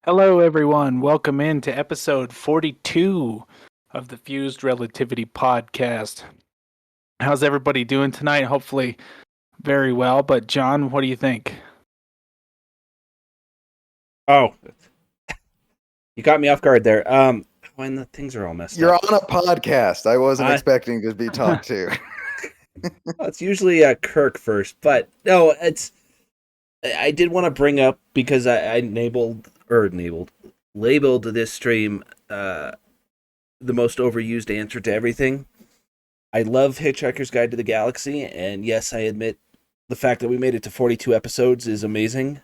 Hello, everyone. Welcome in to episode 42 of the Fuzed Relativity Podcast. How's everybody doing tonight? Hopefully, very well. But, John, what do you think? Oh, you got me off guard there. When the things are all messed You're up. on a podcast. I wasn't expecting to be talked to. Well, it's usually Kirk first, but no, I did want to bring up because I labeled this stream the most overused answer to everything. I love Hitchhiker's Guide to the Galaxy, and yes, I admit the fact that we made it to 42 episodes is amazing.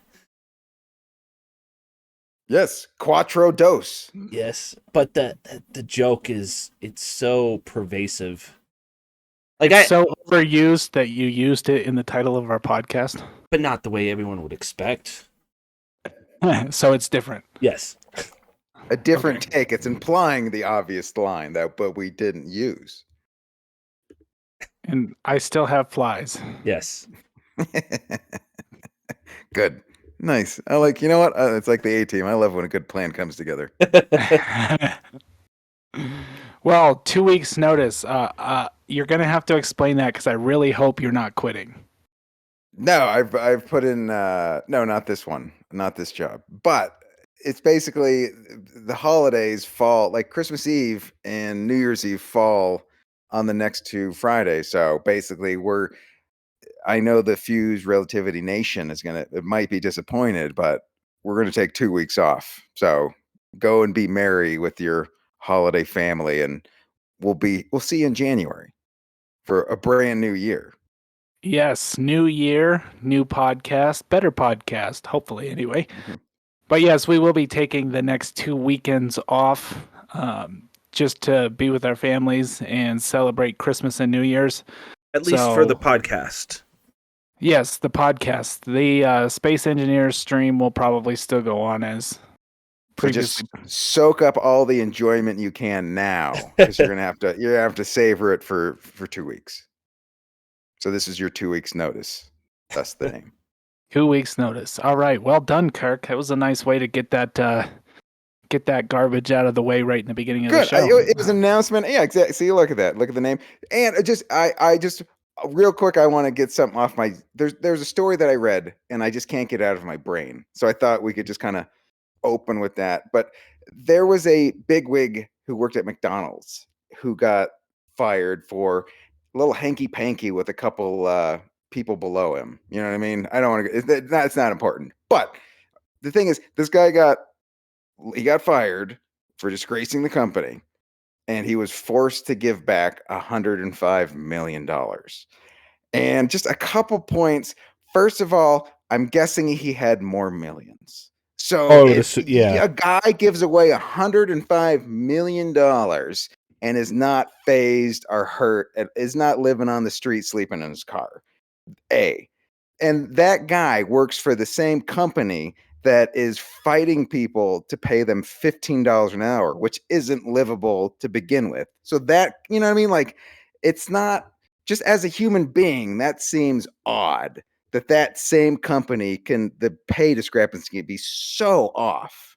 Yes, quattro dose. Yes, but the joke is it's so pervasive. It's so overused that you used it in the title of our podcast. But not the way everyone would expect. So it's different. Yes. A different take. It's implying the obvious line but we didn't use. And I still have flies. Yes. Good. Nice. I like, you know what? It's like the A-team. I love when a good plan comes together. Well, 2 weeks notice. You're going to have to explain that because I really hope you're not quitting. No, I've put in, no, not this one. Not this job. But it's basically the holidays fall, like Christmas Eve and New Year's Eve fall on the next two Fridays. So basically I know the Fuzed Relativity Nation it might be disappointed, but we're going to take 2 weeks off. So go and be merry with your holiday family, and we'll see you in January for a brand new year. Yes, new year, new podcast, better podcast, hopefully anyway. Mm-hmm. But yes, we will be taking the next 2 weekends off just to be with our families and celebrate Christmas and New Year's. At least for the podcast. Yes, the podcast. The Space Engineers stream will probably still go on as previously. So just soak up all the enjoyment you can now, because you're gonna have to savor it for 2 weeks. So this is your 2 weeks notice. That's the name. 2 weeks notice. All right. Well done, Kirk. That was a nice way to get that garbage out of the way right in the beginning of the show. It was an announcement. Yeah, exactly. See, look at that. Look at the name. And I just real quick, I want to get something off my. There's a story that I read, and I just can't get out of my brain. So I thought we could just kind of open with that. But there was a bigwig who worked at McDonald's who got fired for a little hanky-panky with a couple people below him. You know what I mean? I don't want to. It's not important. But the thing is, this guy got fired for disgracing the company, and he was forced to give back $105 million. And just a couple points. First of all, I'm guessing he had more millions. So a guy gives away $105 million and is not fazed or hurt, is not living on the street sleeping in his car. And that guy works for the same company that is fighting people to pay them $15 an hour, which isn't livable to begin with. So that, you know what I mean? Like, it's not, just as a human being, that seems odd that same company the pay discrepancy can be so off.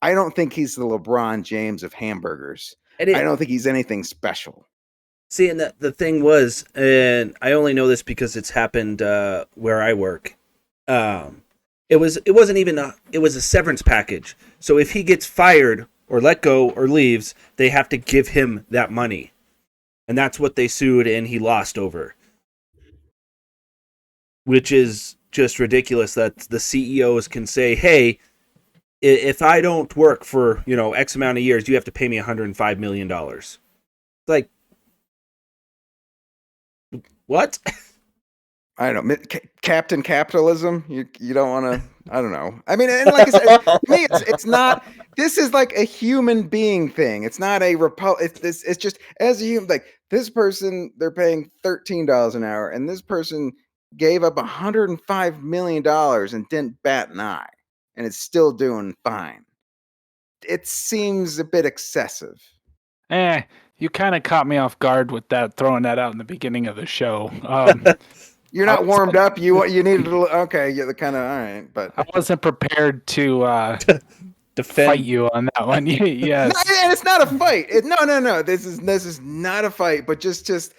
I don't think he's the LeBron James of hamburgers. I don't think he's anything special. See, and the thing was, and I only know this because it's happened where I work. It wasn't even it was a severance package. So if he gets fired or let go or leaves, they have to give him that money. And that's what they sued and he lost over. Which is just ridiculous that the CEOs can say, hey, if I don't work for, X amount of years, you have to pay me $105 million. Like, what? I don't know. Captain Capitalism? You don't want to, I don't know. I mean, and like I said, to me, it's not, this is like a human being thing. It's not a it's just, as a human, like, this person, they're paying $13 an hour, and this person gave up $105 million and didn't bat an eye, and it's still doing fine. It seems a bit excessive. You kind of caught me off guard with that, throwing that out in the beginning of the show. You're not warmed up. You needed to. Okay, you're the kind of all right, but I wasn't prepared to fight you on that one. Yes. And it's not a fight. No. This is not a fight, but just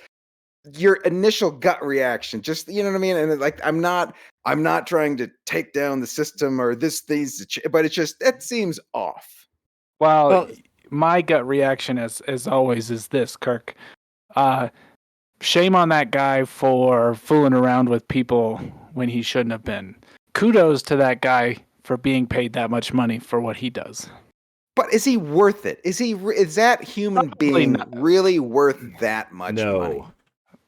your initial gut reaction. Just, you know what I mean? And like, I'm not trying to take down the system or these, but it's just, it seems off. Well, my gut reaction, as always, is this, Kirk. Shame on that guy for fooling around with people when he shouldn't have been. Kudos to that guy for being paid that much money for what he does. But is he worth it? Is that human Probably being not. really worth that much money?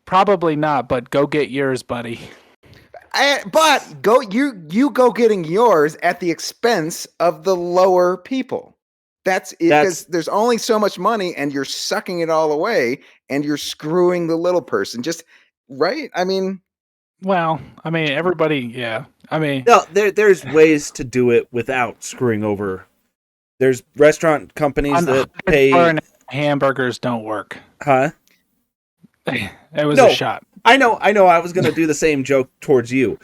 Probably not, but go get yours, buddy. But you go getting yours at the expense of the lower people. That's it, because there's only so much money and you're sucking it all away and you're screwing the little person. Just right? I mean, well, I mean, everybody, yeah. I mean, no, there's ways to do it without screwing over. There's restaurant companies that pay. Hamburgers don't work. Huh? It was a shot. I know. I was going to do the same joke towards you.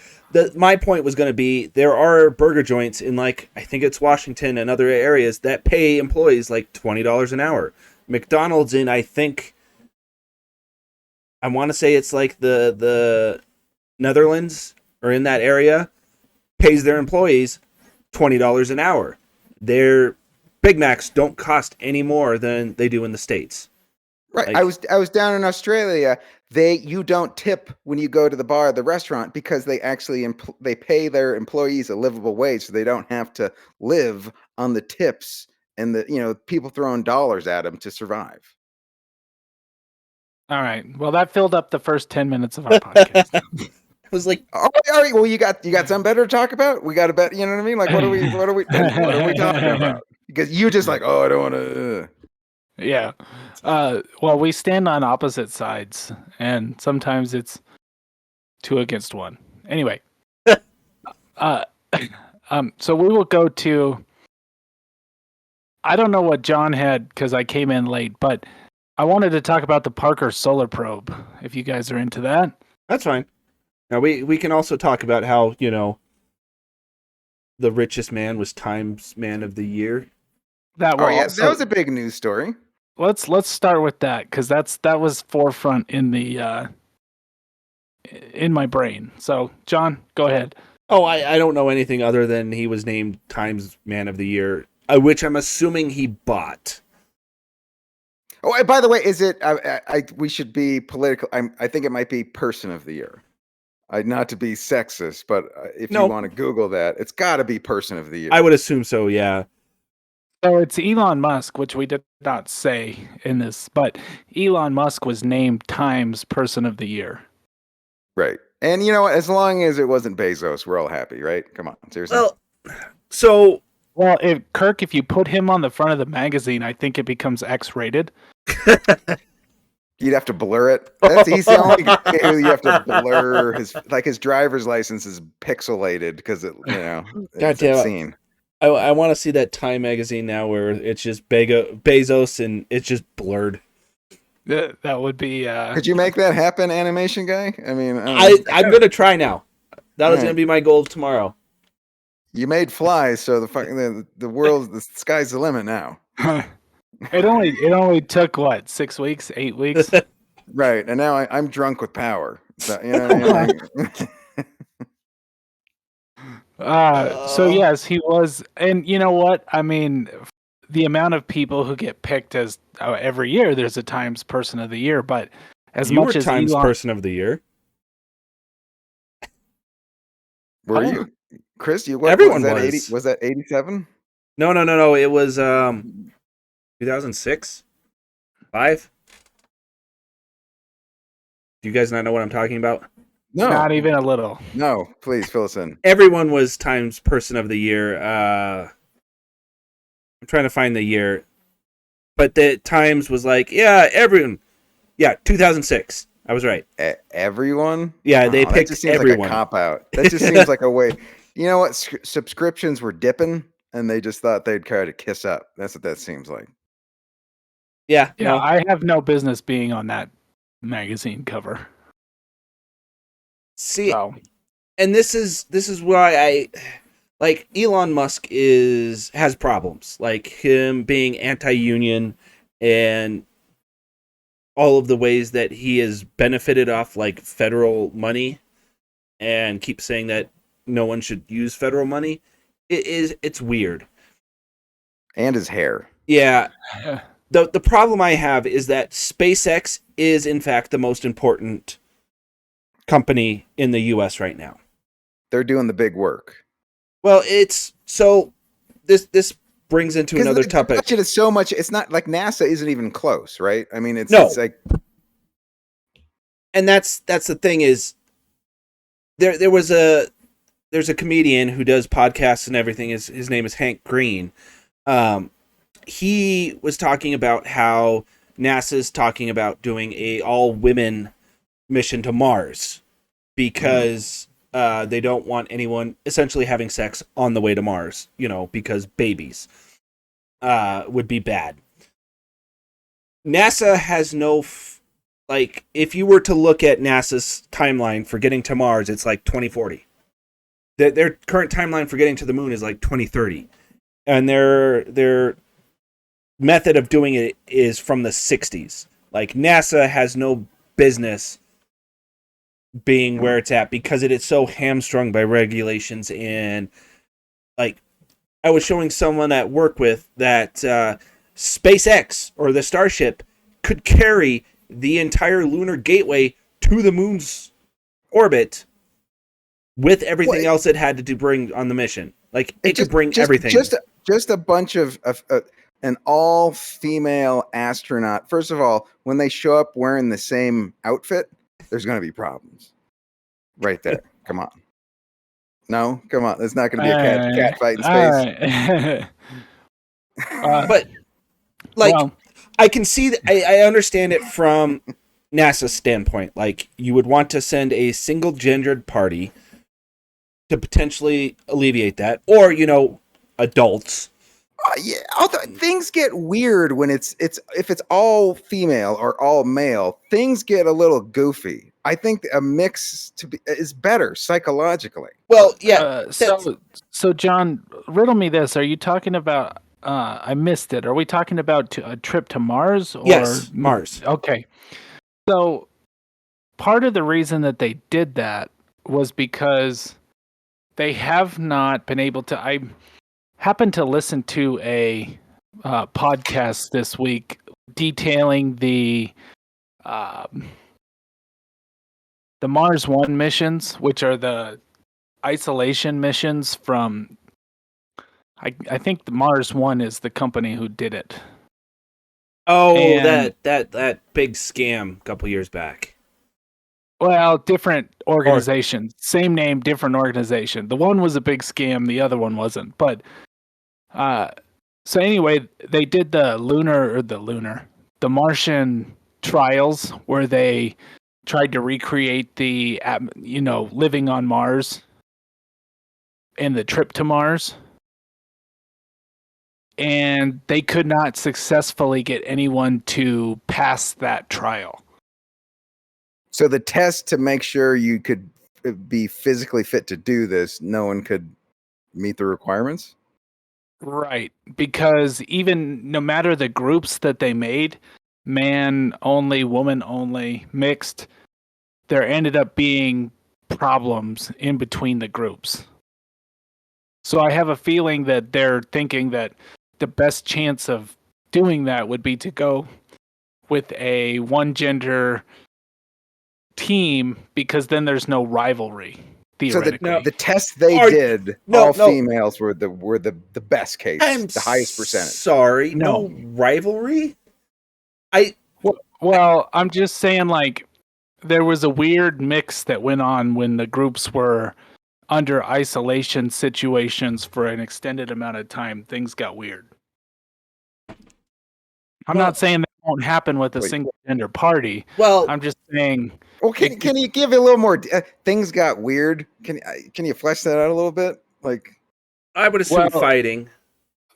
My point was going to be there are burger joints in, like, I think it's Washington and other areas that pay employees like $20 an hour. McDonald's in, I want to say it's like the Netherlands or in that area, pays their employees $20 an hour. Their Big Macs don't cost any more than they do in the States. Right. Like, I was down in Australia. You don't tip when you go to the bar or the restaurant because they actually they pay their employees a livable wage, so they don't have to live on the tips and the people throwing dollars at them to survive. All right. Well, that filled up the first 10 minutes of our podcast. I was like, all right. Well, you got something better to talk about? We got to bet. You know what I mean? Like, what are we talking about? Because you just like, I don't want to. Yeah. Well, we stand on opposite sides, and sometimes it's 2 against 1. Anyway. So we will go to. I don't know what John had because I came in late, but I wanted to talk about the Parker Solar Probe. If you guys are into that, that's fine. Now we can also talk about how the richest man was Times Man of the Year. That was a big news story. Let's start with that because that was forefront in the in my brain. So, John, go ahead. Oh, I don't know anything other than he was named Times Man of the Year, which I'm assuming he bought. Oh, by the way, is it? We should be political. I think it might be Person of the Year. Not to be sexist, but if you want to Google that, it's got to be Person of the Year. I would assume so. Yeah. So it's Elon Musk, which we did not say in this, but Elon Musk was named Times Person of the Year. Right. And you know what? As long as it wasn't Bezos, we're all happy, right? Come on, seriously. Well, if you put him on the front of the magazine, I think it becomes X-rated. You'd have to blur it. He's the only guy who you have to blur. His driver's license is pixelated because it's a scene. I want to see that Time magazine now where it's just Bezos and it's just blurred. That would be. Could you make that happen, animation guy? I mean, I'm gonna try now. That was gonna be my goal tomorrow. You made Fly, so the sky's the limit now. It only took what, 6 weeks, 8 weeks, right? And now I'm drunk with power. So, you know what I mean? So yes, he was, and you know what? I mean, the amount of people who get picked as every year, there's a Times Person of the Year, but as you much were as Times Elon... Person of the Year, were you, Chris? Everyone was. Was that 87? No. It was 2006, 5. Do you guys not know what I'm talking about? No, not even a little. No, please fill us in. Everyone was Times Person of the Year. I'm trying to find the year, but the Times was like, everyone. Yeah, 2006. I was right. Everyone? Yeah, they picked that just seems everyone. Like a cop out. That just seems like a way. You know what? Subscriptions were dipping, and they just thought they'd try to kiss up. That's what that seems like. Yeah. No. I have no business being on that magazine cover. See, and this is why like Elon Musk has problems, like him being anti-union and all of the ways that he has benefited off like federal money and keeps saying that no one should use federal money. It's weird. And his hair. Yeah. The problem I have is that SpaceX is in fact the most important company in the US right now. They're doing the big work. Well, it's so this brings into another topic. Budget is so much. It's not like NASA isn't even close, right? I mean, it's like, and that's the thing is there's a comedian who does podcasts and everything. His name is Hank Green. He was talking about how NASA's talking about doing a all women mission to Mars because they don't want anyone essentially having sex on the way to Mars, because babies would be bad. NASA has no, if you were to look at NASA's timeline for getting to Mars, it's like 2040. Their current timeline for getting to the moon is like 2030. And their method of doing it is from the 60s. Like, NASA has no business being where it's at because it is so hamstrung by regulations. And like, I was showing someone at work with that SpaceX or the Starship could carry the entire Lunar Gateway to the moon's orbit with everything else it had to bring on the mission. Like, it could bring everything. Just a bunch of an all-female astronaut. First of all, when they show up wearing the same outfit, there's going to be problems. Right there. Come on. No? Come on. There's not going to be a cat fight in space. Right. But, I can see that. I understand it from NASA's standpoint. Like, you would want to send a single-gendered party to potentially alleviate that. Or, adults. Although things get weird when if it's all female or all male, things get a little goofy. I think a mix is better psychologically. Well, yeah. So John, riddle me this: are you talking about? I missed it. Are we talking about a trip to Mars? Or yes, Mars. Okay. So part of the reason that they did that was because they have not been able to. I happened to listen to a podcast this week detailing the Mars One missions, which are the isolation missions from. I think the Mars One is the company who did it. Oh, that big scam a couple years back. Well, different organization, same name, different organization. The one was a big scam, the other one wasn't. But so anyway, they did the Martian trials where they tried to recreate the living on Mars and the trip to Mars. And they could not successfully get anyone to pass that trial. So the test to make sure you could be physically fit to do this, no one could meet the requirements? Right. Because even no matter the groups that they made, man only, woman only, mixed, there ended up being problems in between the groups. So I have a feeling that they're thinking that the best chance of doing that would be to go with a one gender team, because then there's no rivalry. Theoretically. So the test they did, all females were the best case, the highest percentage. Sorry, no rivalry. Well, I'm just saying, like, there was a weird mix that went on when the groups were under isolation situations for an extended amount of time. Things got weird. I'm not saying that won't happen with a single gender party. Well, I'm just saying. Well, can you give it a little more? Things got weird. Can you flesh that out a little bit? Like, I would assume fighting.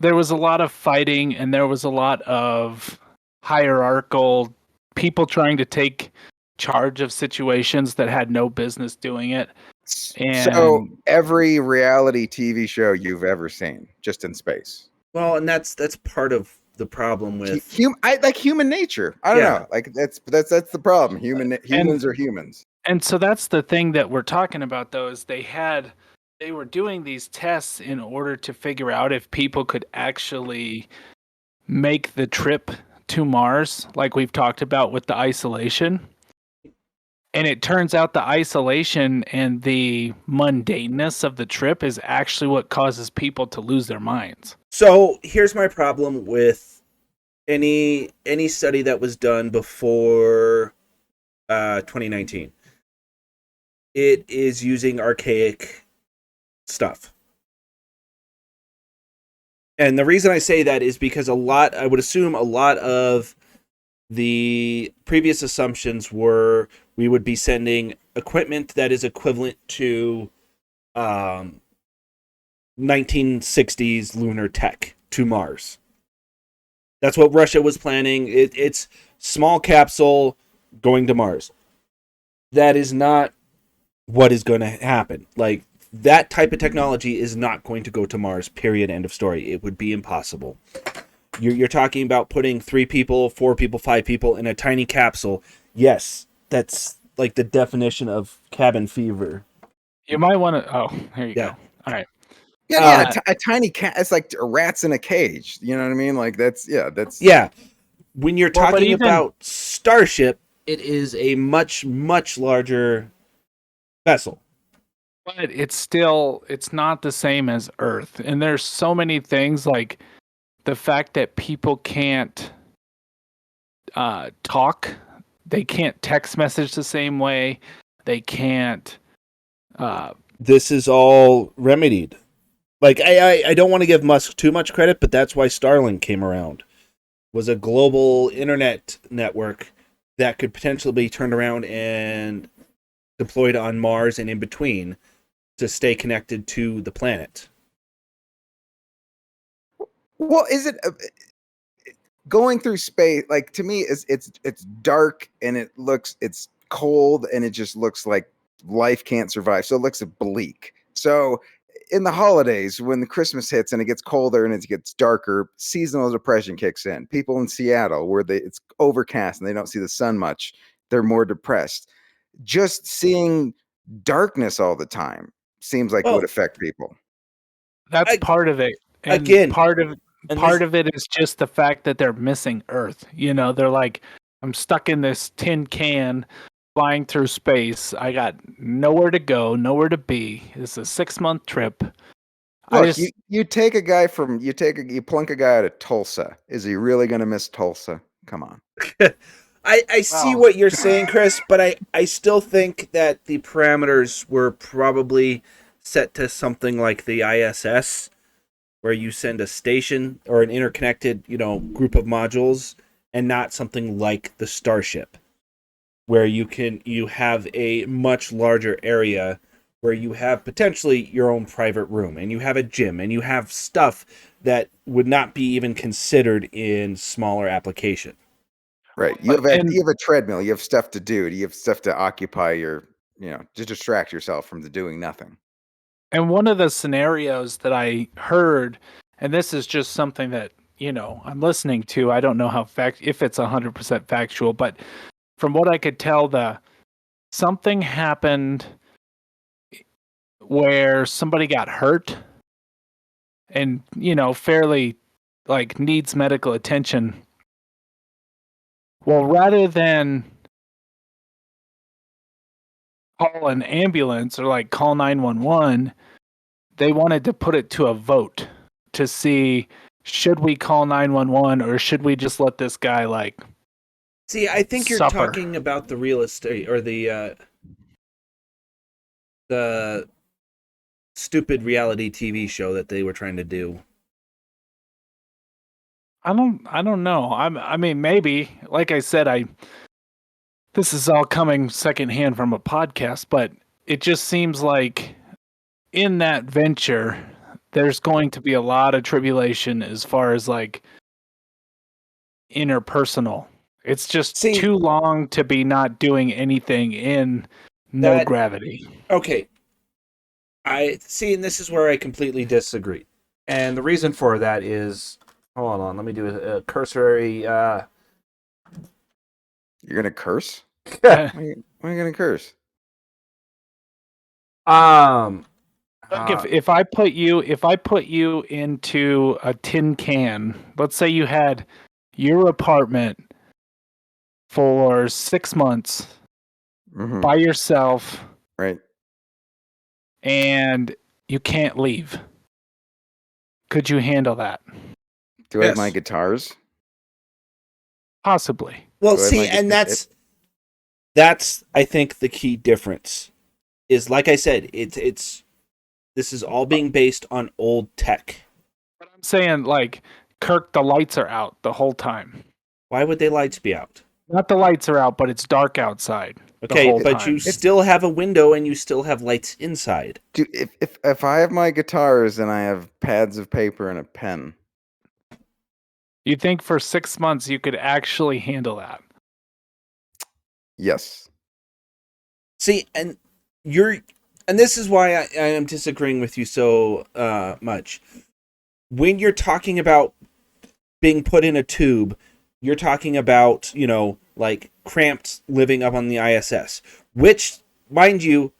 There was a lot of fighting, and there was a lot of hierarchical people trying to take charge of situations that had no business doing it. So And every reality TV show you've ever seen, just in space. Well, and that's part of the problem with I like human nature. I don't know. Like that's the problem. Humans are humans. and so that's the thing that we're talking about, though, is they were doing these tests in order to figure out if people could actually make the trip to Mars, like we've talked about with the isolation. And it turns out the isolation and the mundaneness of the trip is actually what causes people to lose their minds. So here's my problem with any study that was done before 2019. It is using archaic stuff. And the reason I say that is because I would assume a lot of the previous assumptions were we would be sending equipment that is equivalent to 1960s lunar tech to Mars. That's what Russia was planning. It's small capsule going to Mars. That is not what is going to happen. Like, that type of technology is not going to go to Mars, period, end of story. It would be impossible. You're talking about putting 3 people, 4 people, 5 people in a tiny capsule. Yes, that's like the definition of cabin fever. You might want to... Oh, there you go. All right. Yeah, a tiny cat. It's like rats in a cage. You know what I mean? Like that's. Yeah. When you're talking about Starship, it is a much, much larger vessel. But it's not the same as Earth. And there's so many things, like the fact that people can't talk. They can't text message the same way. They can't... This is all remedied. Like, I don't want to give Musk too much credit, but that's why Starlink came around. Was a global internet network that could potentially be turned around and deployed on Mars and in between to stay connected to the planet. Well, is it going through space? Like, to me, it's dark and it's cold and it just looks like life can't survive. So it looks bleak. So in the holidays, when the Christmas hits and it gets colder and it gets darker, seasonal depression kicks in. People in Seattle, where it's overcast and they don't see the sun much, they're more depressed. Just seeing darkness all the time seems like it would affect people. That's part of it. And again, part of it is just the fact that they're missing Earth. You know, they're like, I'm stuck in this tin can flying through space. I got nowhere to go, nowhere to be. It's a 6-month trip. Look, you take a guy you plunk a guy out of Tulsa. Is he really going to miss Tulsa? Come on. I see what you're saying, Chris, but I still think that the parameters were probably set to something like the ISS, where you send a station or an interconnected, group of modules, and not something like the Starship, where you have a much larger area where you have potentially your own private room and you have a gym and you have stuff that would not be even considered in smaller application. Right. You have a treadmill. You have stuff to do. You have stuff to occupy your, to distract yourself from the doing nothing. And one of the scenarios that I heard, and this is just something that, I'm listening to, I don't know if it's 100% factual, but from what I could tell, something happened where somebody got hurt and, fairly like needs medical attention. Well, rather than call an ambulance or like call 911, they wanted to put it to a vote to see, should we call 911 or should we just let this guy See, I think you're suffer? Talking about the real estate or the stupid reality TV show that they were trying to do. I don't know. I mean, maybe. Like I said, this is all coming secondhand from a podcast, but it just seems like in that venture, there's going to be a lot of tribulation as far as like interpersonal. It's just too long to be not doing anything in no gravity. Okay. I see, and this is where I completely disagree. And the reason for that is, hold on, let me do a cursory. You're gonna curse? um, Why are you gonna curse? Look, if I put you into a tin can, let's say you had your apartment for 6 months by yourself, Right. and you can't leave. Could you handle that? Do I have my guitars? Possibly. well, Do I have see, my and guitar- that's I think the key difference is, like I said, it's this is all being based on old tech. But I'm saying, like, Kirk, the lights are out the whole time. Why would the lights be out? Not the lights are out, but it's dark outside. Okay, the whole but time. you still have a window and you still have lights inside. If I have my guitars and I have pads of paper and a pen, You think for 6 months you could actually handle that? yes. See, and this is why I am disagreeing with you so much. When you're talking about being put in a tube, you're talking about, like cramped living up on the ISS, which, mind you,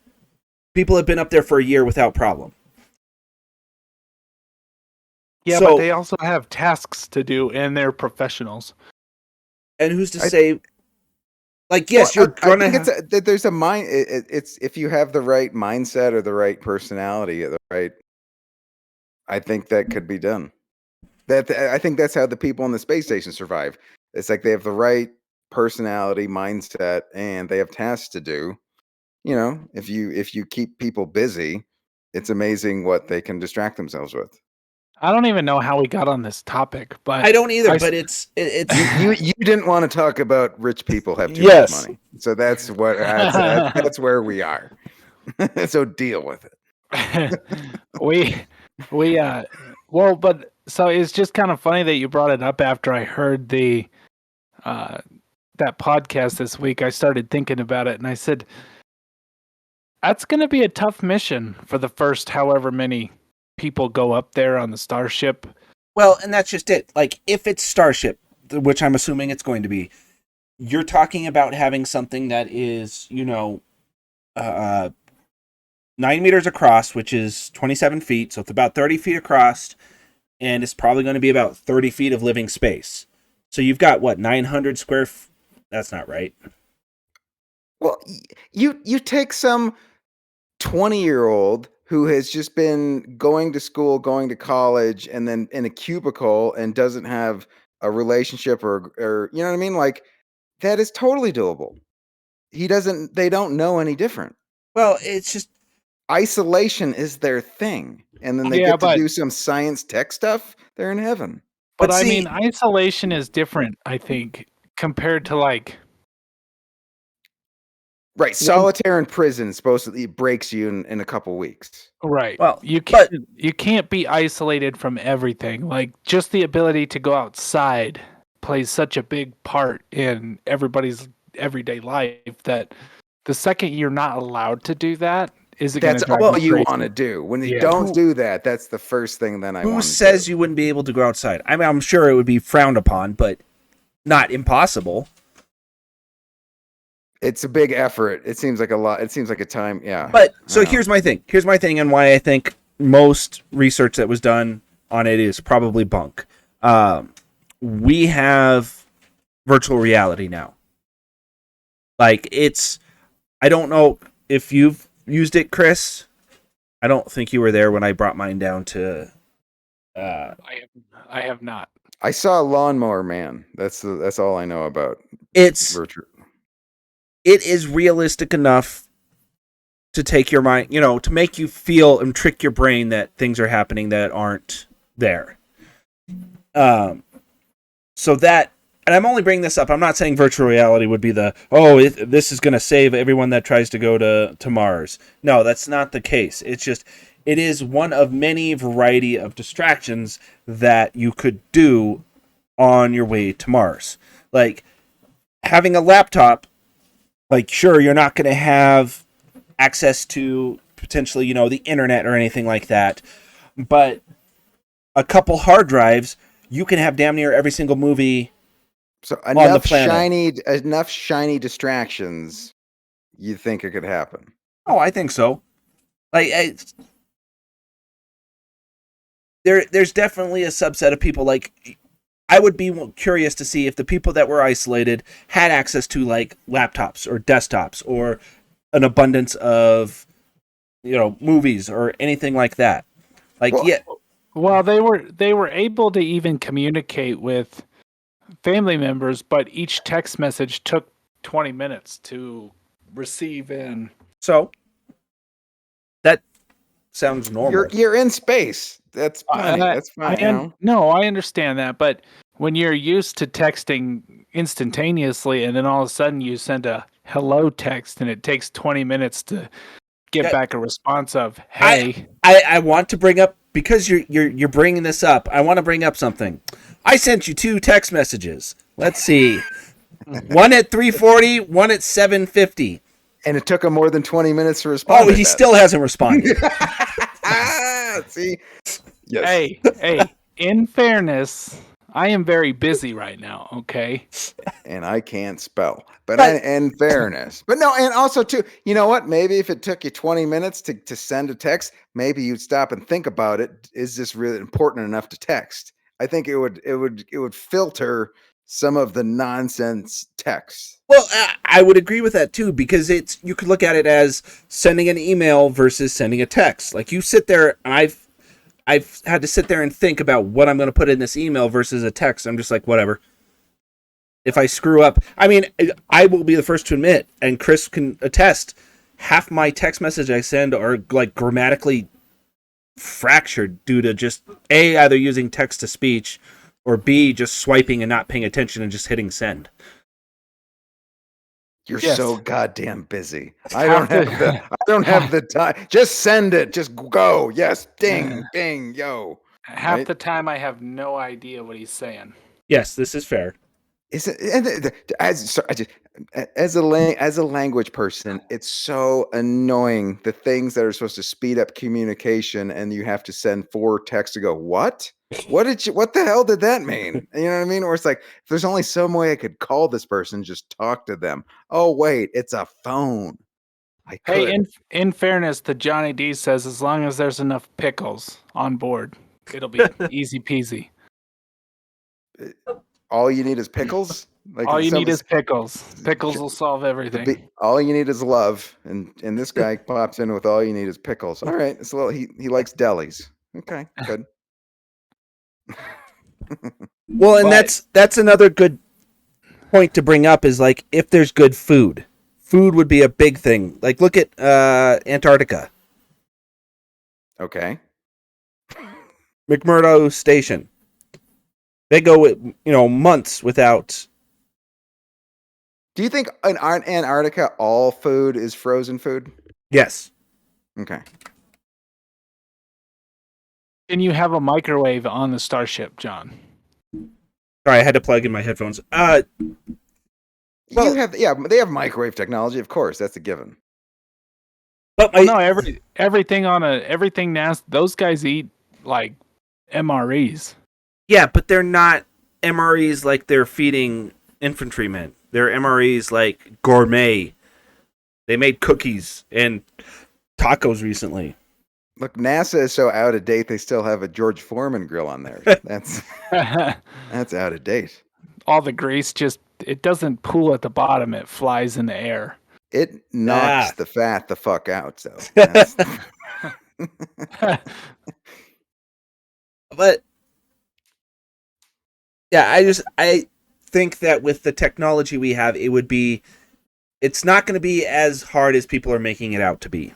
people have been up there for a year without problem. Yeah, So- but they also have tasks to do, and they're professionals. And who's to say? Like, yes, Well, you're I gonna. think there's a mind. It's if you have the right mindset or the right personality, or the right. I think that could be done. I think that's how the people on the space station survive. It's like they have the right personality, mindset, and they have tasks to do. If you keep people busy, it's amazing what they can distract themselves with. I don't even know how we got on this topic, but I don't either, I- but it's You didn't want to talk about rich people have too Yes. much money, so that's that's where we are. So deal with it. but so it's just kind of funny that you brought it up after I heard the that podcast this week. I started thinking about it, and I said, that's going to be a tough mission for the first however many people go up there on the Starship. well, and that's just it. Like, if it's Starship, which I'm assuming it's going to be, you're talking about having something that is, 9 meters across, which is 27 feet, so it's about 30 feet across, and it's probably going to be about 30 feet of living space. So you've got, 900 square That's not right. Well, you take some 20-year-old who has just been going to school, going to college, and then in a cubicle and doesn't have a relationship or you know what I mean? Like, that is totally doable. They don't know any different. Well, it's just, Isolation is their thing. And then they Yeah, get to but- do some science tech stuff, they're in heaven. But But I see- mean, isolation is different, I think, compared to like. Right. Solitaire in prison supposedly breaks you in a couple weeks. Right. Well, you but- can't be isolated from everything. Like, just the ability to go outside plays such a big part in everybody's everyday life that the second you're not allowed to do that, is it going to That's drive all you crazy? want to do. When you Yeah. don't do that, that's the first thing that I who want. says you wouldn't be able to go outside? I mean, I'm sure it would be frowned upon, but not impossible. It's a big effort. It seems like a lot. It seems like a time. Yeah. But so Yeah. here's my thing. Here's my thing, and why I think most research that was done on it is probably bunk. We have virtual reality now. Like, I don't know if you've used it, Chris. I don't think you were there when I brought mine down to. I have not. I saw Lawnmower Man. That's all I know about It's virtual. it is realistic enough to take your mind, to make you feel and trick your brain that things are happening that aren't there. So that, and I'm only bringing this up. I'm not saying virtual reality would be this is going to save everyone that tries to go to Mars. No, that's not the case. It's just, it is one of many variety of distractions that you could do on your way to Mars. Like, having a laptop, like, sure, you're not going to have access to potentially, the internet or anything like that. But a couple hard drives, you can have damn near every single movie So on the planet. enough shiny distractions. You think it could happen? Oh, I think so. There's definitely a subset of people. Like, I would be curious to see if the people that were isolated had access to like laptops or desktops or an abundance of, movies or anything like that. Like, Well, they were able to even communicate with family members, but each text message took 20 minutes to receive in. So that sounds normal. You're in space. That's fine. That's fine. No, I understand that, but when you're used to texting instantaneously, and then all of a sudden you send a hello text, and it takes 20 minutes to get back a response of hey. I want to bring up, because you're bringing this up. I want to bring up something. I sent you 2 text messages. Let's see, one at 3:40, one at 7:50. And it took him more than 20 minutes to respond. Oh, he still hasn't responded. See? Yes. Hey, in fairness, I am very busy right now, okay? And I can't spell. But in fairness. But no, and also too, you know what? Maybe if it took you 20 minutes to send a text, maybe you'd stop and think about it. Is this really important enough to text? I think it would filter some of the nonsense texts. Well, I would agree with that too, because you could look at it as sending an email versus sending a text. Like, you sit there, and I've had to sit there and think about what I'm going to put in this email versus a text. I'm just like, whatever. If I screw up, I mean, I will be the first to admit, and Chris can attest, half my text message I send are like grammatically fractured due to just A, either using text to speech, or B, just swiping and not paying attention and just hitting send. You're so goddamn busy. I don't have the time. Just send it. Just go. Yes. Ding, ding, yo. Half the time I have no idea what he's saying. Yes, this is fair. Is it as a language person, it's so annoying, the things that are supposed to speed up communication, and you have to send 4 texts to go, what the hell did that mean? You know what I mean? Or it's like, if there's only some way I could call this person, just talk to them. Oh wait, it's a phone. Hey, in fairness, the Johnny D says, as long as there's enough pickles on board, it'll be easy peasy. All you need is pickles? Like, all you need is pickles. Pickles will solve everything. All you need is love. And this guy pops in with all you need is pickles. All right. It's he likes delis. Okay, good. Well, and that's another good point to bring up, is like, if there's good food would be a big thing. Like, look at Antarctica. Okay. McMurdo Station. They go, months without. Do you think in Antarctica all food is frozen food? Yes. Okay. And you have a microwave on the Starship, John. Sorry, I had to plug in my headphones. They have microwave technology, of course. That's a given. But everything NASA, those guys eat like MREs. Yeah, but they're not MREs like they're feeding infantrymen. They're MREs like gourmet. They made cookies and tacos recently. Look, NASA is so out of date, they still have a George Foreman grill on there. That's out of date. All the grease it doesn't pool at the bottom, it flies in the air. It knocks the fat the fuck out, so. But yeah, I think that with the technology we have, it's not going to be as hard as people are making it out to be.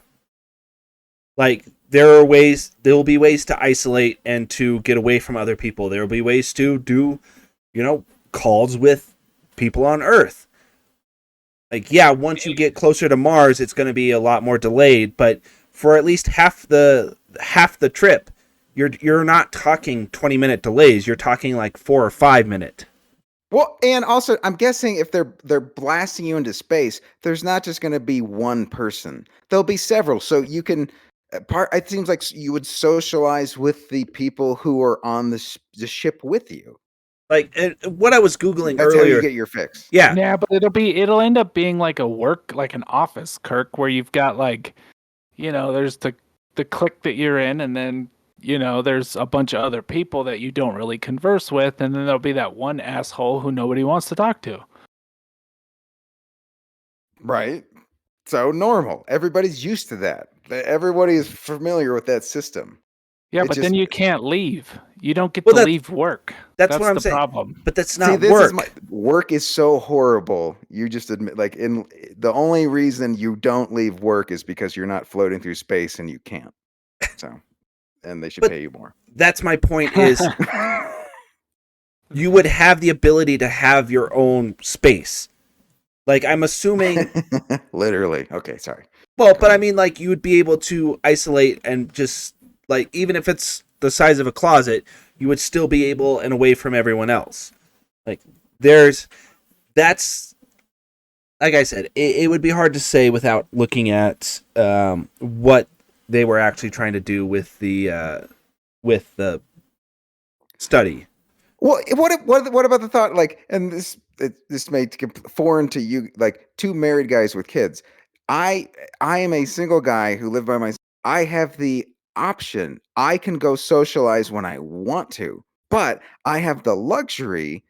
Like, there will be ways to isolate and to get away from other people. There will be ways to do, calls with people on Earth. Like, yeah, once you get closer to Mars, it's going to be a lot more delayed, but for at least half the trip, you're not talking 20-minute delays. You're talking like 4 or 5 minute. Well, and also, I'm guessing if they're blasting you into space, there's not just going to be one person. There'll be several, so you can. It seems like you would socialize with the people who are on the ship with you. Like what I was googling That's how earlier. you get your fix. Yeah, Yeah, but it'll end up being like an office, Kirk, where you've got like, there's the clique that you're in, and then there's a bunch of other people that you don't really converse with, and then there'll be that one asshole who nobody wants to talk to. Right. So normal. Everybody's used to that. Everybody is familiar with that system. Yeah, It but just- then you can't leave. You don't get Well, to leave work. that's what I'm the saying. problem. But that's See, not this work. Work is so horrible. You just admit, like, in the only reason you don't leave work is because you're not floating through space and you can't. So, and they should But- pay you more. That's my point. Is you would have the ability to have your own space. Like I'm assuming. Literally. Okay, sorry. Well, but I mean, like you would be able to isolate and just like even if it's the size of a closet, you would still be able and away from everyone else. Like that's like I said, it would be hard to say without looking at what they were actually trying to do with the study. Well, what about the thought, like, and this may be foreign to you, like two married guys with kids. I am a single guy who live by myself. I have the option. I can go socialize when I want to, but I have the luxury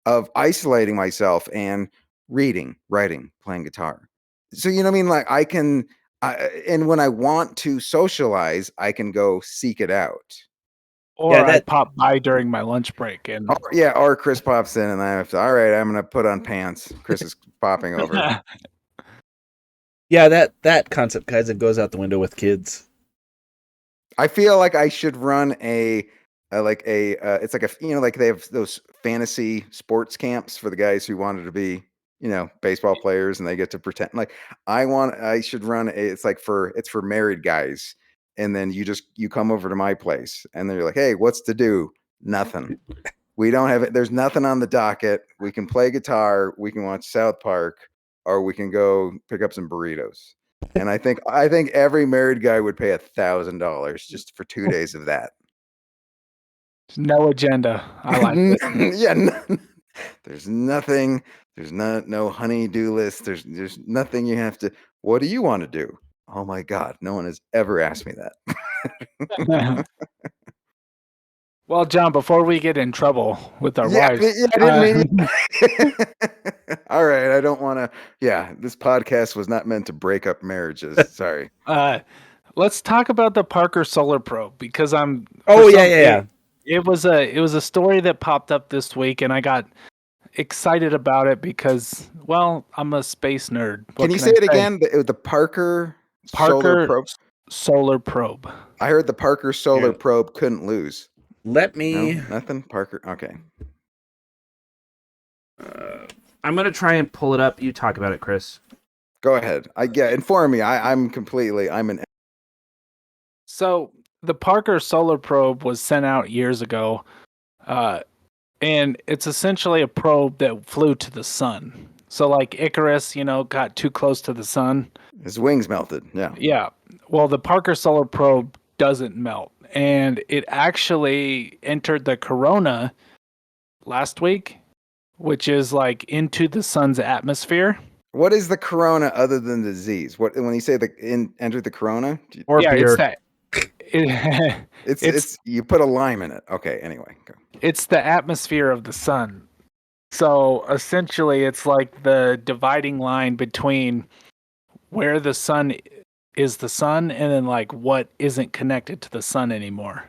of isolating myself and reading, writing, playing guitar. So you know what I mean? Like I can, and when I want to socialize, I can go seek it out. Or Yeah, I pop by during my lunch break and Or Chris pops in and I have to, all right, I'm going to put on pants. Chris is popping over. Yeah, that concept kind of goes out the window with kids. I feel like I should run it's like like they have those fantasy sports camps for the guys who wanted to be, baseball players, and they get to pretend like I should run it's for married guys. And then you come over to my place and then you're like, hey, what's to do? Nothing. We don't have it. There's nothing on the docket. We can play guitar. We can watch South Park, or we can go pick up some burritos. And I think every married guy would pay $1,000 just for 2 days of that. no agenda. I like it. Yeah, there's nothing. There's no honey-do list. There's nothing you have to. What do you want to do? Oh my God, no one has ever asked me that. Well, John, before we get in trouble with our Yeah, wives, I didn't mean. All right, I don't want to. Yeah, this podcast was not meant to break up marriages. Sorry. let's talk about the Parker Solar Probe because It was a story that popped up this week, and I got excited about it because, well, I'm a space nerd. Can you say it again? The Parker Solar Probe. Solar Probe. I heard the Parker Solar Yeah. Probe couldn't lose. Let me. No, nothing. Parker. Okay. I'm gonna try and pull it up. You talk about it, Chris. Go ahead. Inform me. I'm an. So the Parker Solar Probe was sent out years ago, and it's essentially a probe that flew to the sun. So like Icarus, got too close to the sun. His wings melted. Yeah. Yeah. Well, the Parker Solar Probe doesn't melt, and it actually entered the corona last week, which is like into the sun's atmosphere. What is the corona other than the disease? What when you say enter the corona? Or beer. It's that. It's you put a lime in it. Okay. Anyway. Go. It's the atmosphere of the sun. So essentially, it's like the dividing line between where the sun is the sun and then like what isn't connected to the sun anymore.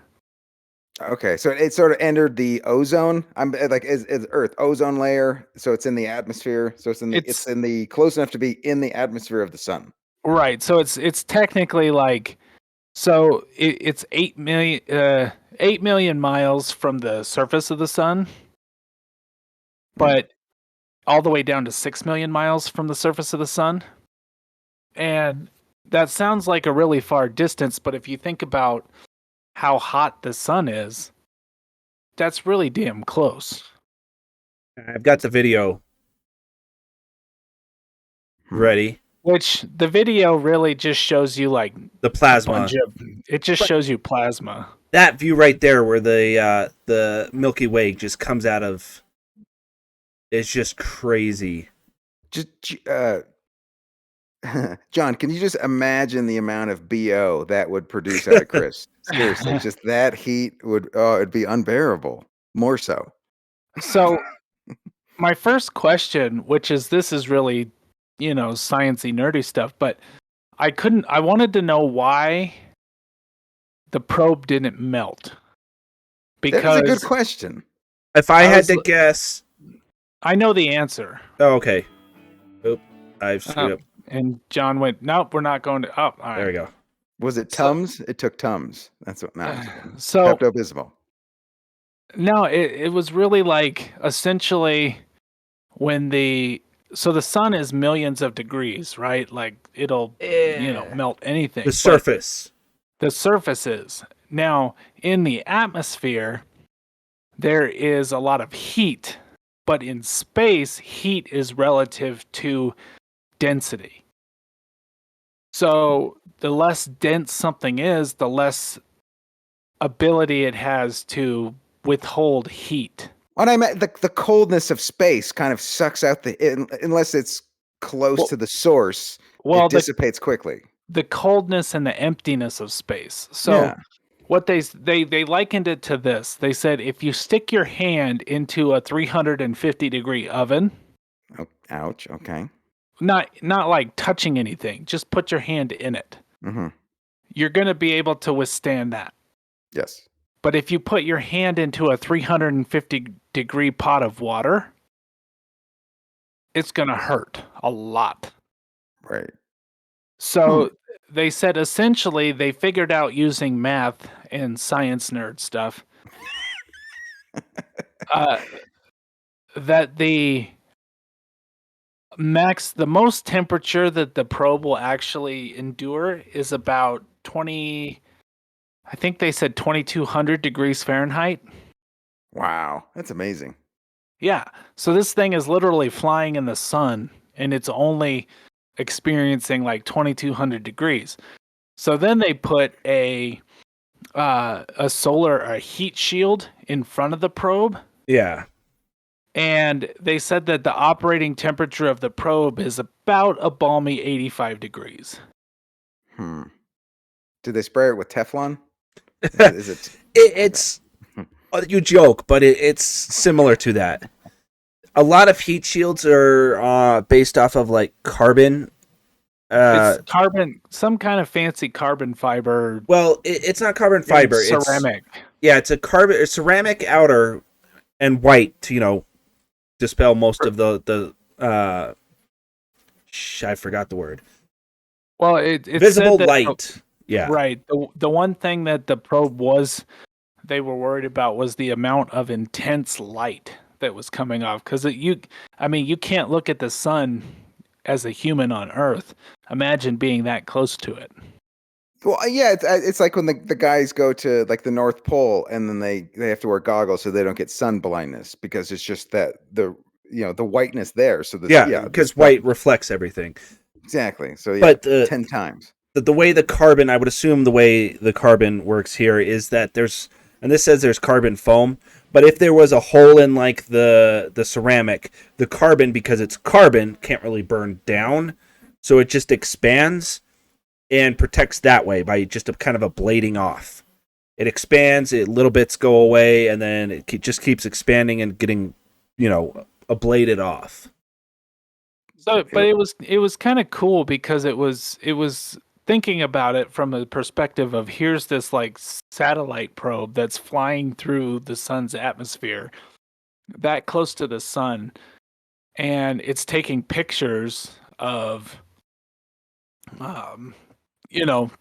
Okay, so it sort of entered the ozone. I'm like is Earth ozone layer, so it's in the atmosphere. So it's in the close enough to be in the atmosphere of the sun. Right. So it's technically like it's 8 million miles from the surface of the sun, but all the way down to 6 million miles from the surface of the sun. And that sounds like a really far distance, but if you think about how hot the sun is, that's really damn close. I've got the video ready. Which the video really just shows you like The plasma. It just shows you plasma. That view right there, where the Milky Way just comes out of, it's just crazy. Just John, can you just imagine the amount of BO that would produce out of Chris? Seriously, just that heat would, it'd be unbearable. More so. So my first question, which is this is really, sciencey nerdy stuff, but I wanted to know why the probe didn't melt. Because That's a good question. If I had to guess, I know the answer. Oh, okay. Oop, I've screwed up. And John went, nope, we're not going to. Oh, all right. There we go. Was it Tums? It took Tums. That's what. No, so Pepto-Bismol. No, it was really like essentially when the sun is millions of degrees, right? Like it'll melt anything. The surface. The surface is. Now, in the atmosphere, there is a lot of heat, but in space, heat is relative to density. So the less dense something is, the less ability it has to withhold heat. When I meant the coldness of space kind of sucks out unless it's close to the source, it dissipates quickly. The coldness and the emptiness of space. So what they likened it to this. They said if you stick your hand into a 350 degree oven. Oh, ouch. Okay. Not like touching anything. Just put your hand in it. Mm-hmm. You're going to be able to withstand that. Yes. But if you put your hand into a 350 degree pot of water, it's going to hurt a lot. Right. So they said essentially they figured out using math and science nerd stuff that the most temperature that the probe will actually endure is about 20, I think they said 2200 degrees Fahrenheit. Wow, that's amazing. Yeah. So this thing is literally flying in the sun and it's only experiencing like 2200 degrees. So then they put a heat shield in front of the probe. Yeah. And they said that the operating temperature of the probe is about a balmy 85 degrees. Do they spray it with Teflon? Is it? It's you joke, but it's similar to that. A lot of heat shields are based off of like carbon. It's carbon, some kind of fancy carbon fiber. Well, it's not carbon fiber. It's ceramic. It's a ceramic outer and white to dispel most of the I forgot the word. Well, it's visible light. Yeah. Right. The one thing that the probe they were worried about was the amount of intense light that was coming off. Because you can't look at the sun as a human on Earth. Imagine being that close to it. Well, yeah, it's like when the guys go to like the North Pole and then they have to wear goggles so they don't get sun blindness because it's just that the whiteness there. So because white reflects everything. Exactly. So but 10 times. The way the carbon, I would assume the way the carbon works here is that this says there's carbon foam, but if there was a hole in like the ceramic, the carbon, because it's carbon, can't really burn down, so it just expands and protects that way by just a kind of a blading off. It expands, little bits go away, and then it just keeps expanding and getting, ablated off. So, but it was kind of cool because it was thinking about it from a perspective of here's this like satellite probe that's flying through the sun's atmosphere that close to the sun, and it's taking pictures of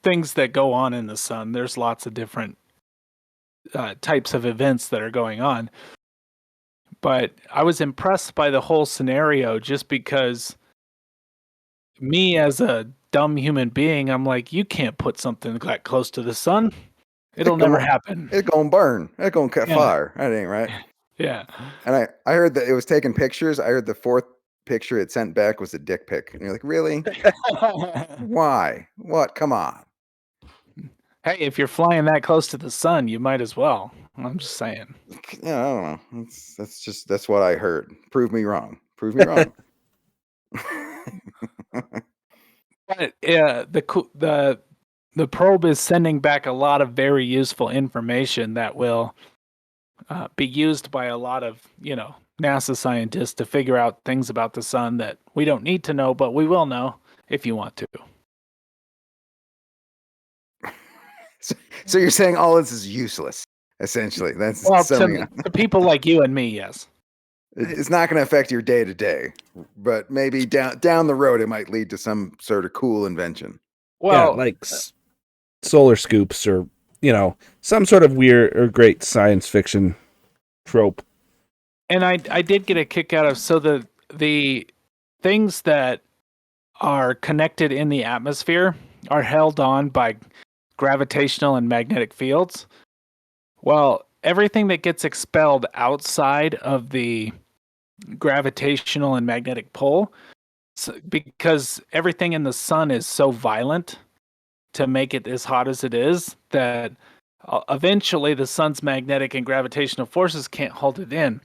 things that go on in the sun. There's lots of different types of events that are going on, but I was impressed by the whole scenario just because me as a dumb human being, I'm like, you can't put something that close to the sun. It'll never happen. It's gonna burn. It's gonna catch fire. That ain't right. Yeah. And I heard that it was taking pictures. I heard the fourth picture it sent back was a dick pic. And you're like, really? Why? What? Come on. Hey, if you're flying that close to the sun, you might as well. I'm just saying. Yeah, I don't know. That's what I heard. Prove me wrong. Prove me wrong. But the probe is sending back a lot of very useful information that will be used by a lot of NASA scientists to figure out things about the sun that we don't need to know, but we will know if you want to. So you're saying all this is useless, essentially. That's Well, summing up. to people like you and me, yes. It's not going to affect your day to day, but maybe down the road it might lead to some sort of cool invention. Yeah, Well, like solar scoops or, some sort of weird or great science fiction trope. and I did get a kick out of the things that are connected in the atmosphere are held on by gravitational and magnetic fields. Well, everything that gets expelled outside of the gravitational and magnetic pull, because everything in the sun is so violent to make it as hot as it is, that eventually the sun's magnetic and gravitational forces can't hold it in.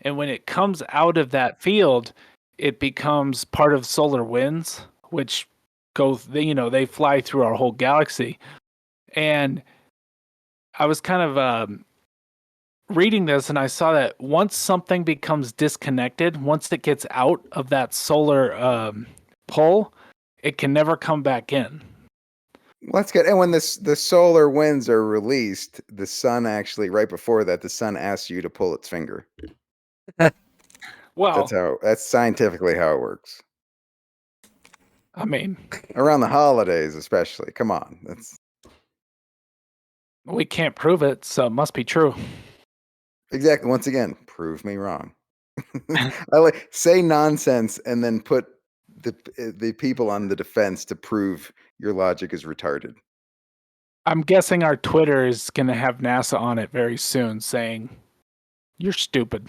And when it comes out of that field, it becomes part of solar winds, which they fly through our whole galaxy. And I was kind of reading this, and I saw that once something becomes disconnected, once it gets out of that solar pull, it can never come back in. Well, that's good. And when the solar winds are released, the sun actually, right before that, the sun asks you to pull its finger. Well, That's scientifically how it works. I mean, Around the holidays, especially. Come on, we can't prove it, so it must be true. exactly. Once again, prove me wrong. I say nonsense and then put the people on the defense to prove your logic is retarded. I'm guessing our Twitter is going to have NASA on it very soon saying, "You're stupid."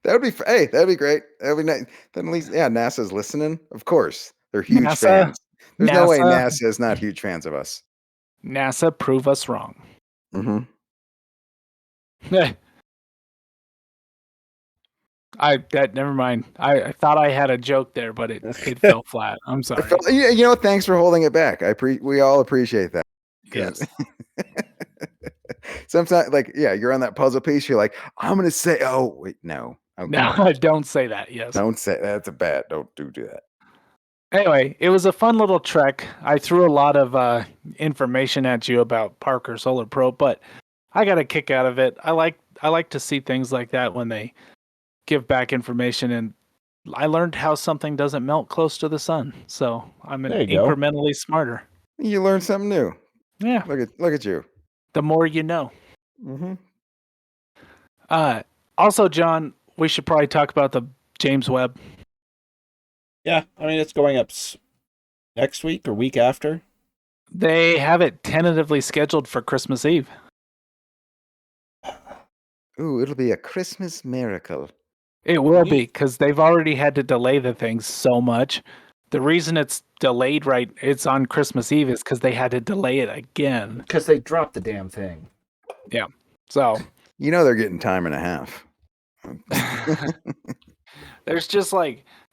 That'd be great. That'd be nice. Then at least, yeah, NASA's listening. Of course, they're huge NASA, fans. There's no way NASA, NASA is not huge fans of us. NASA, prove us wrong. Mm-hmm. Never mind. I thought I had a joke there, but it fell flat. I'm sorry. Thanks for holding it back. We all appreciate that. Yes. Sometimes, you're on that puzzle piece. You're like, I'm gonna say, oh wait, no, No, don't say that. Yes. don't say that's a bad. Don't do that. Anyway, it was a fun little trek. I threw a lot of information at you about Parker Solar Probe, but I got a kick out of it. I like to see things like that when they give back information, and I learned how something doesn't melt close to the sun, so I'm incrementally smarter. You learned something new. Yeah. Look at you. The more you know. Mm-hmm. Also, John, we should probably talk about the James Webb. Yeah, I mean, it's going up next week or week after. They have it tentatively scheduled for Christmas Eve. Ooh, it'll be a Christmas miracle. It will be, because they've already had to delay the thing so much. The reason it's delayed it's on Christmas Eve is because they had to delay it again. Because they dropped the damn thing. Yeah. So. They're getting time and a half. There's just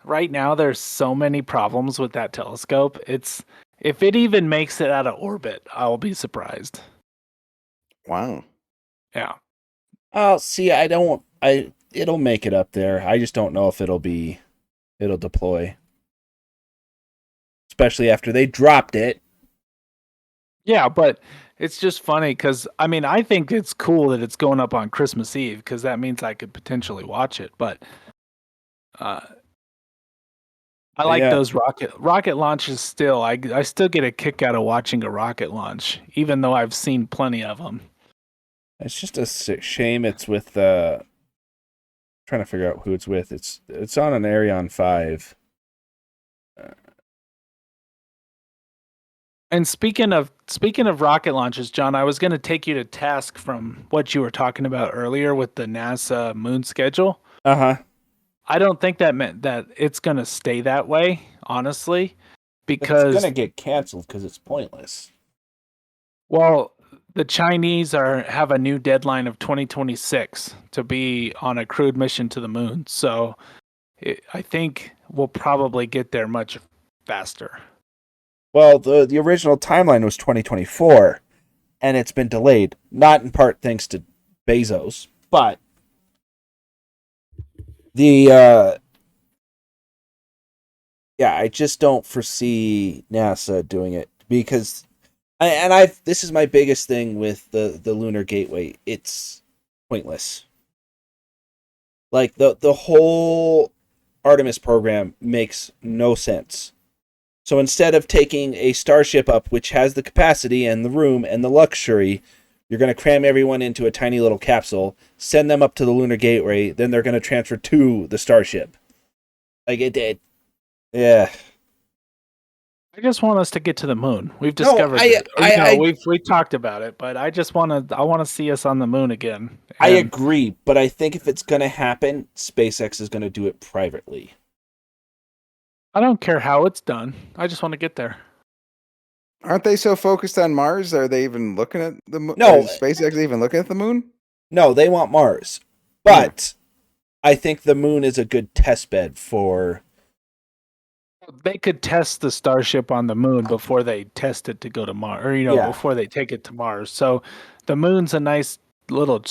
right now there's so many problems with that telescope. If it even makes it out of orbit, I'll be surprised. Wow. Yeah. Oh, see, it'll make it up there. I just don't know if it'll deploy. Especially after they dropped it. Yeah, but it's just funny because, I think it's cool that it's going up on Christmas Eve because that means I could potentially watch it. But I like those rocket launches still. I still get a kick out of watching a rocket launch, even though I've seen plenty of them. It's just a shame it's with trying to figure out who it's with. It's on an Ariane 5. And speaking of rocket launches, John, I was going to take you to task from what you were talking about earlier with the NASA moon schedule. Uh-huh. I don't think that meant that it's going to stay that way, honestly, It's because gonna get canceled because it's pointless. well, the Chinese have a new deadline of 2026 to be on a crewed mission to the moon. So I think we'll probably get there much faster. Well, the original timeline was 2024, and it's been delayed, not in part thanks to Bezos, but the yeah, I just don't foresee NASA doing it because this is my biggest thing with the Lunar Gateway. It's pointless. Like the whole Artemis program makes no sense. So instead of taking a starship up, which has the capacity and the room and the luxury, you're going to cram everyone into a tiny little capsule, send them up to the Lunar Gateway, then they're going to transfer to the starship. Like it did. Yeah. I just want us to get to the moon. We've discovered it. We've talked about it, but I want to see us on the moon again. I agree, but I think if it's going to happen, SpaceX is going to do it privately. I don't care how it's done. I just want to get there. Aren't they so focused on Mars? Are they even looking at the moon? No. Is SpaceX even looking at the moon? No, they want Mars. But I think the moon is a good test bed for... They could test the Starship on the moon before they test it to go to Mars, or before they take it to Mars. So the moon's a nice little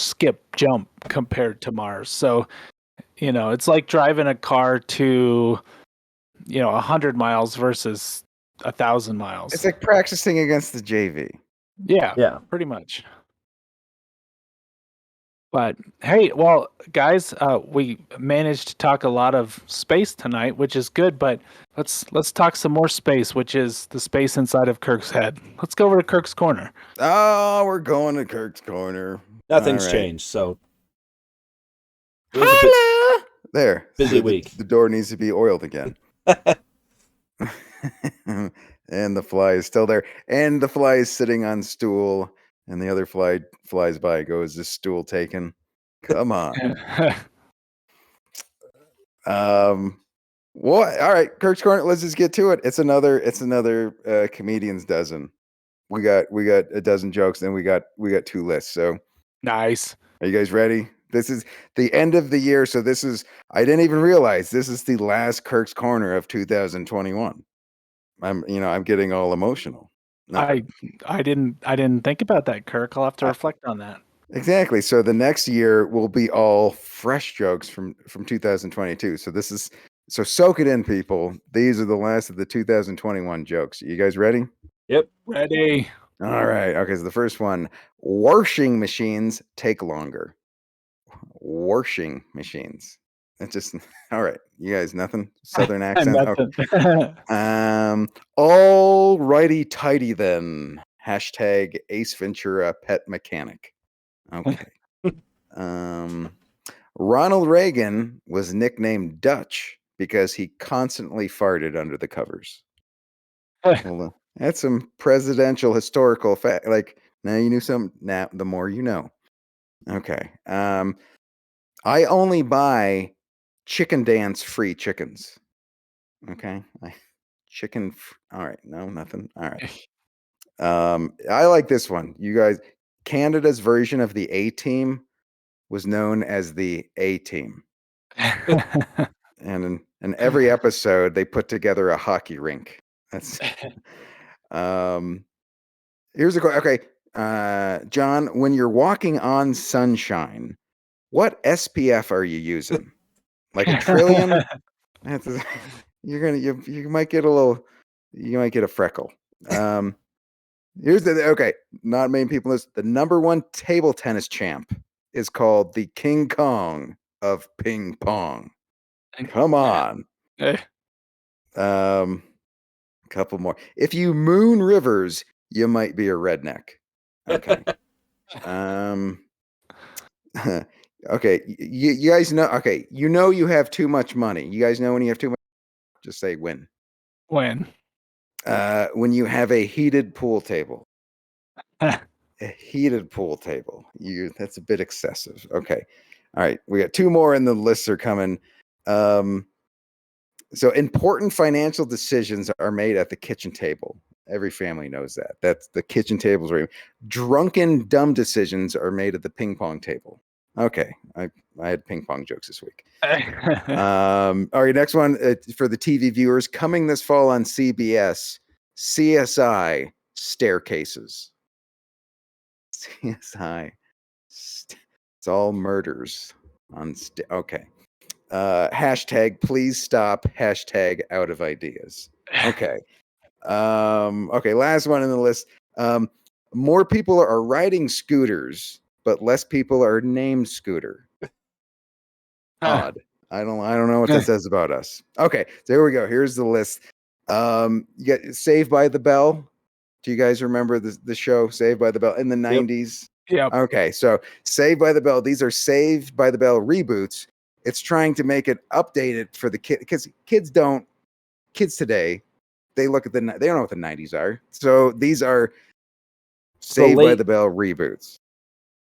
jump compared to Mars. So, it's like driving a car to 100 miles versus 1,000 miles. It's like practicing against the JV. Yeah, pretty much. But hey, well, guys, we managed to talk a lot of space tonight, which is good. But let's talk some more space, which is the space inside of Kirk's head. Let's go over to Kirk's Corner. Oh, we're going to Kirk's Corner. Nothing's changed, so there. Busy week. The door needs to be oiled again. And the fly is still there. And the fly is sitting on stool. And the other fly flies by, goes, "This stool taken? Come on." What? All right, Kirk's Corner. Let's just get to it. It's another comedian's dozen. We got a dozen jokes, and we got 2 lists. So nice. Are you guys ready? This is the end of the year, so I didn't even realize this is the last Kirk's Corner of 2021. I'm getting all emotional. No. I didn't think about that, Kirk. I'll have to reflect on that. Exactly. So the next year will be all fresh jokes from 2022. So soak it in, people. These are the last of the 2021 jokes. You guys ready? Yep. Ready. All right. Okay, so the first one, washing machines take longer. Washing machines. That's just all right. You guys, nothing? Southern accent? Nothing. All righty tighty then. Hashtag Ace Ventura pet mechanic. Okay. Ronald Reagan was nicknamed Dutch because he constantly farted under the covers. Well, that's some presidential historical fact. Like, now you knew some. Now, the more you know. Okay. I only buy chicken dance free chickens. Okay. All right. No, nothing. All right. I like this one. You guys, Canada's version of the A team was known as the A team. And in every episode, they put together a hockey rink. That's here's a question. Okay. John, when you're walking on sunshine, what SPF are you using? Like a trillion? You might get a freckle. Here's okay. Not many people know the number 1 table tennis champ is called the King Kong of ping pong. Come on. Couple more. If you moon rivers, you might be a redneck. Okay. Okay. You guys know. Okay. You have too much money. You guys know when you have too much. Just say when. When. When you have a heated pool table. A heated pool table. That's a bit excessive. Okay. All right. We got 2 more and the lists are coming. So important financial decisions are made at the kitchen table. Every family knows that. That's the kitchen tables. Drunken, dumb decisions are made at the ping pong table. Okay. I had ping pong jokes this week. All right. Next one for the TV viewers coming this fall on CBS, CSI staircases. CSI. It's all murders on. Okay. Hashtag please stop. Hashtag out of ideas. Okay. Okay. Last one in the list. More people are riding scooters, but less people are named Scooter. Odd. I don't know what that says about us. Okay. There we go. Here's the list. You get Saved by the Bell. Do you guys remember the show Saved by the Bell in the 90s? Yeah. Okay, so Saved by the Bell. These are Saved by the Bell reboots. It's trying to make it updated for the kid because kids today, they look at they don't know what the 90s are. So these are Saved by the Bell reboots.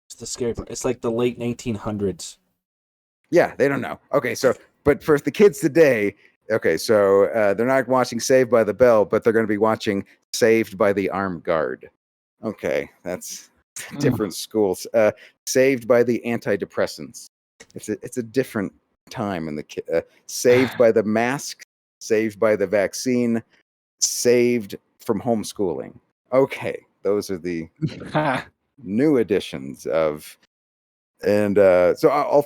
It's the scary part. It's like the late 1900s. Yeah, they don't know. Okay, so but for the kids today, okay, so they're not watching Saved by the Bell, but they're going to be watching Saved by the Armed Guard. Okay, that's different schools. Saved by the antidepressants. It's a different time in the Saved by the mask. Saved by the vaccine. Saved from homeschooling. Okay, those are the new editions of. And so I'll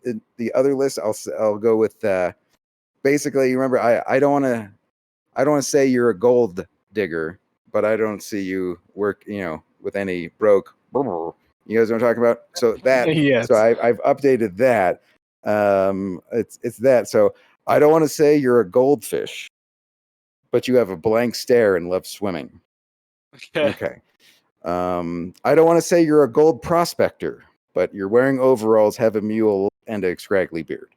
in the other list. I'll go with basically. You remember, I don't want to say you're a gold digger, but I don't see you work. With any broke. You guys know what I'm talking about? So that. Yes. So I've updated that. It's that. So I don't want to say you're a goldfish, but you have a blank stare and love swimming. Okay. I don't want to say you're a gold prospector, but you're wearing overalls, have a mule, and a scraggly beard.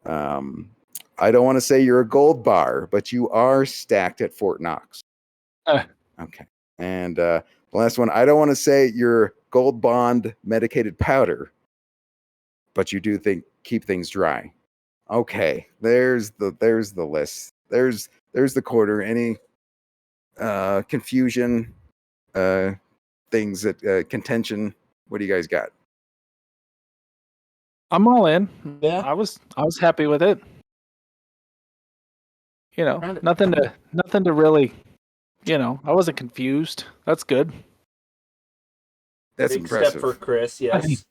I don't want to say you're a gold bar, but you are stacked at Fort Knox. Okay. And the last one, I don't want to say you're gold bond medicated powder, but you do keep things dry. Okay. There's the list. There's the quarter. Any confusion, things that contention. What do you guys got? I'm all in. Yeah. I was happy with it. Nothing to really, I wasn't confused. That's good. That's Big impressive. step for Chris, yes.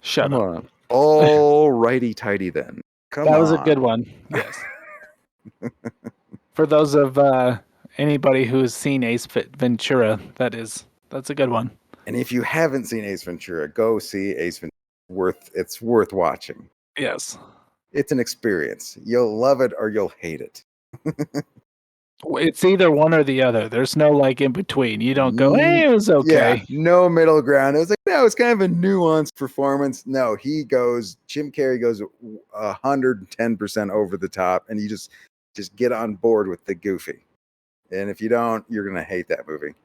Shut up. All righty tighty then. That was a good one. Yes. For those of anybody who has seen Ace Ventura, that's a good one. And if you haven't seen Ace Ventura, go see Ace Ventura. It's worth watching. Yes. It's an experience. You'll love it or you'll hate it. It's either one or the other. There's no in between. You don't go, hey, it was okay. Yeah, no middle ground. It was like, no, it's kind of a nuanced performance. No, Jim Carrey goes 110% over the top, and you just get on board with the goofy. And if you don't, you're going to hate that movie.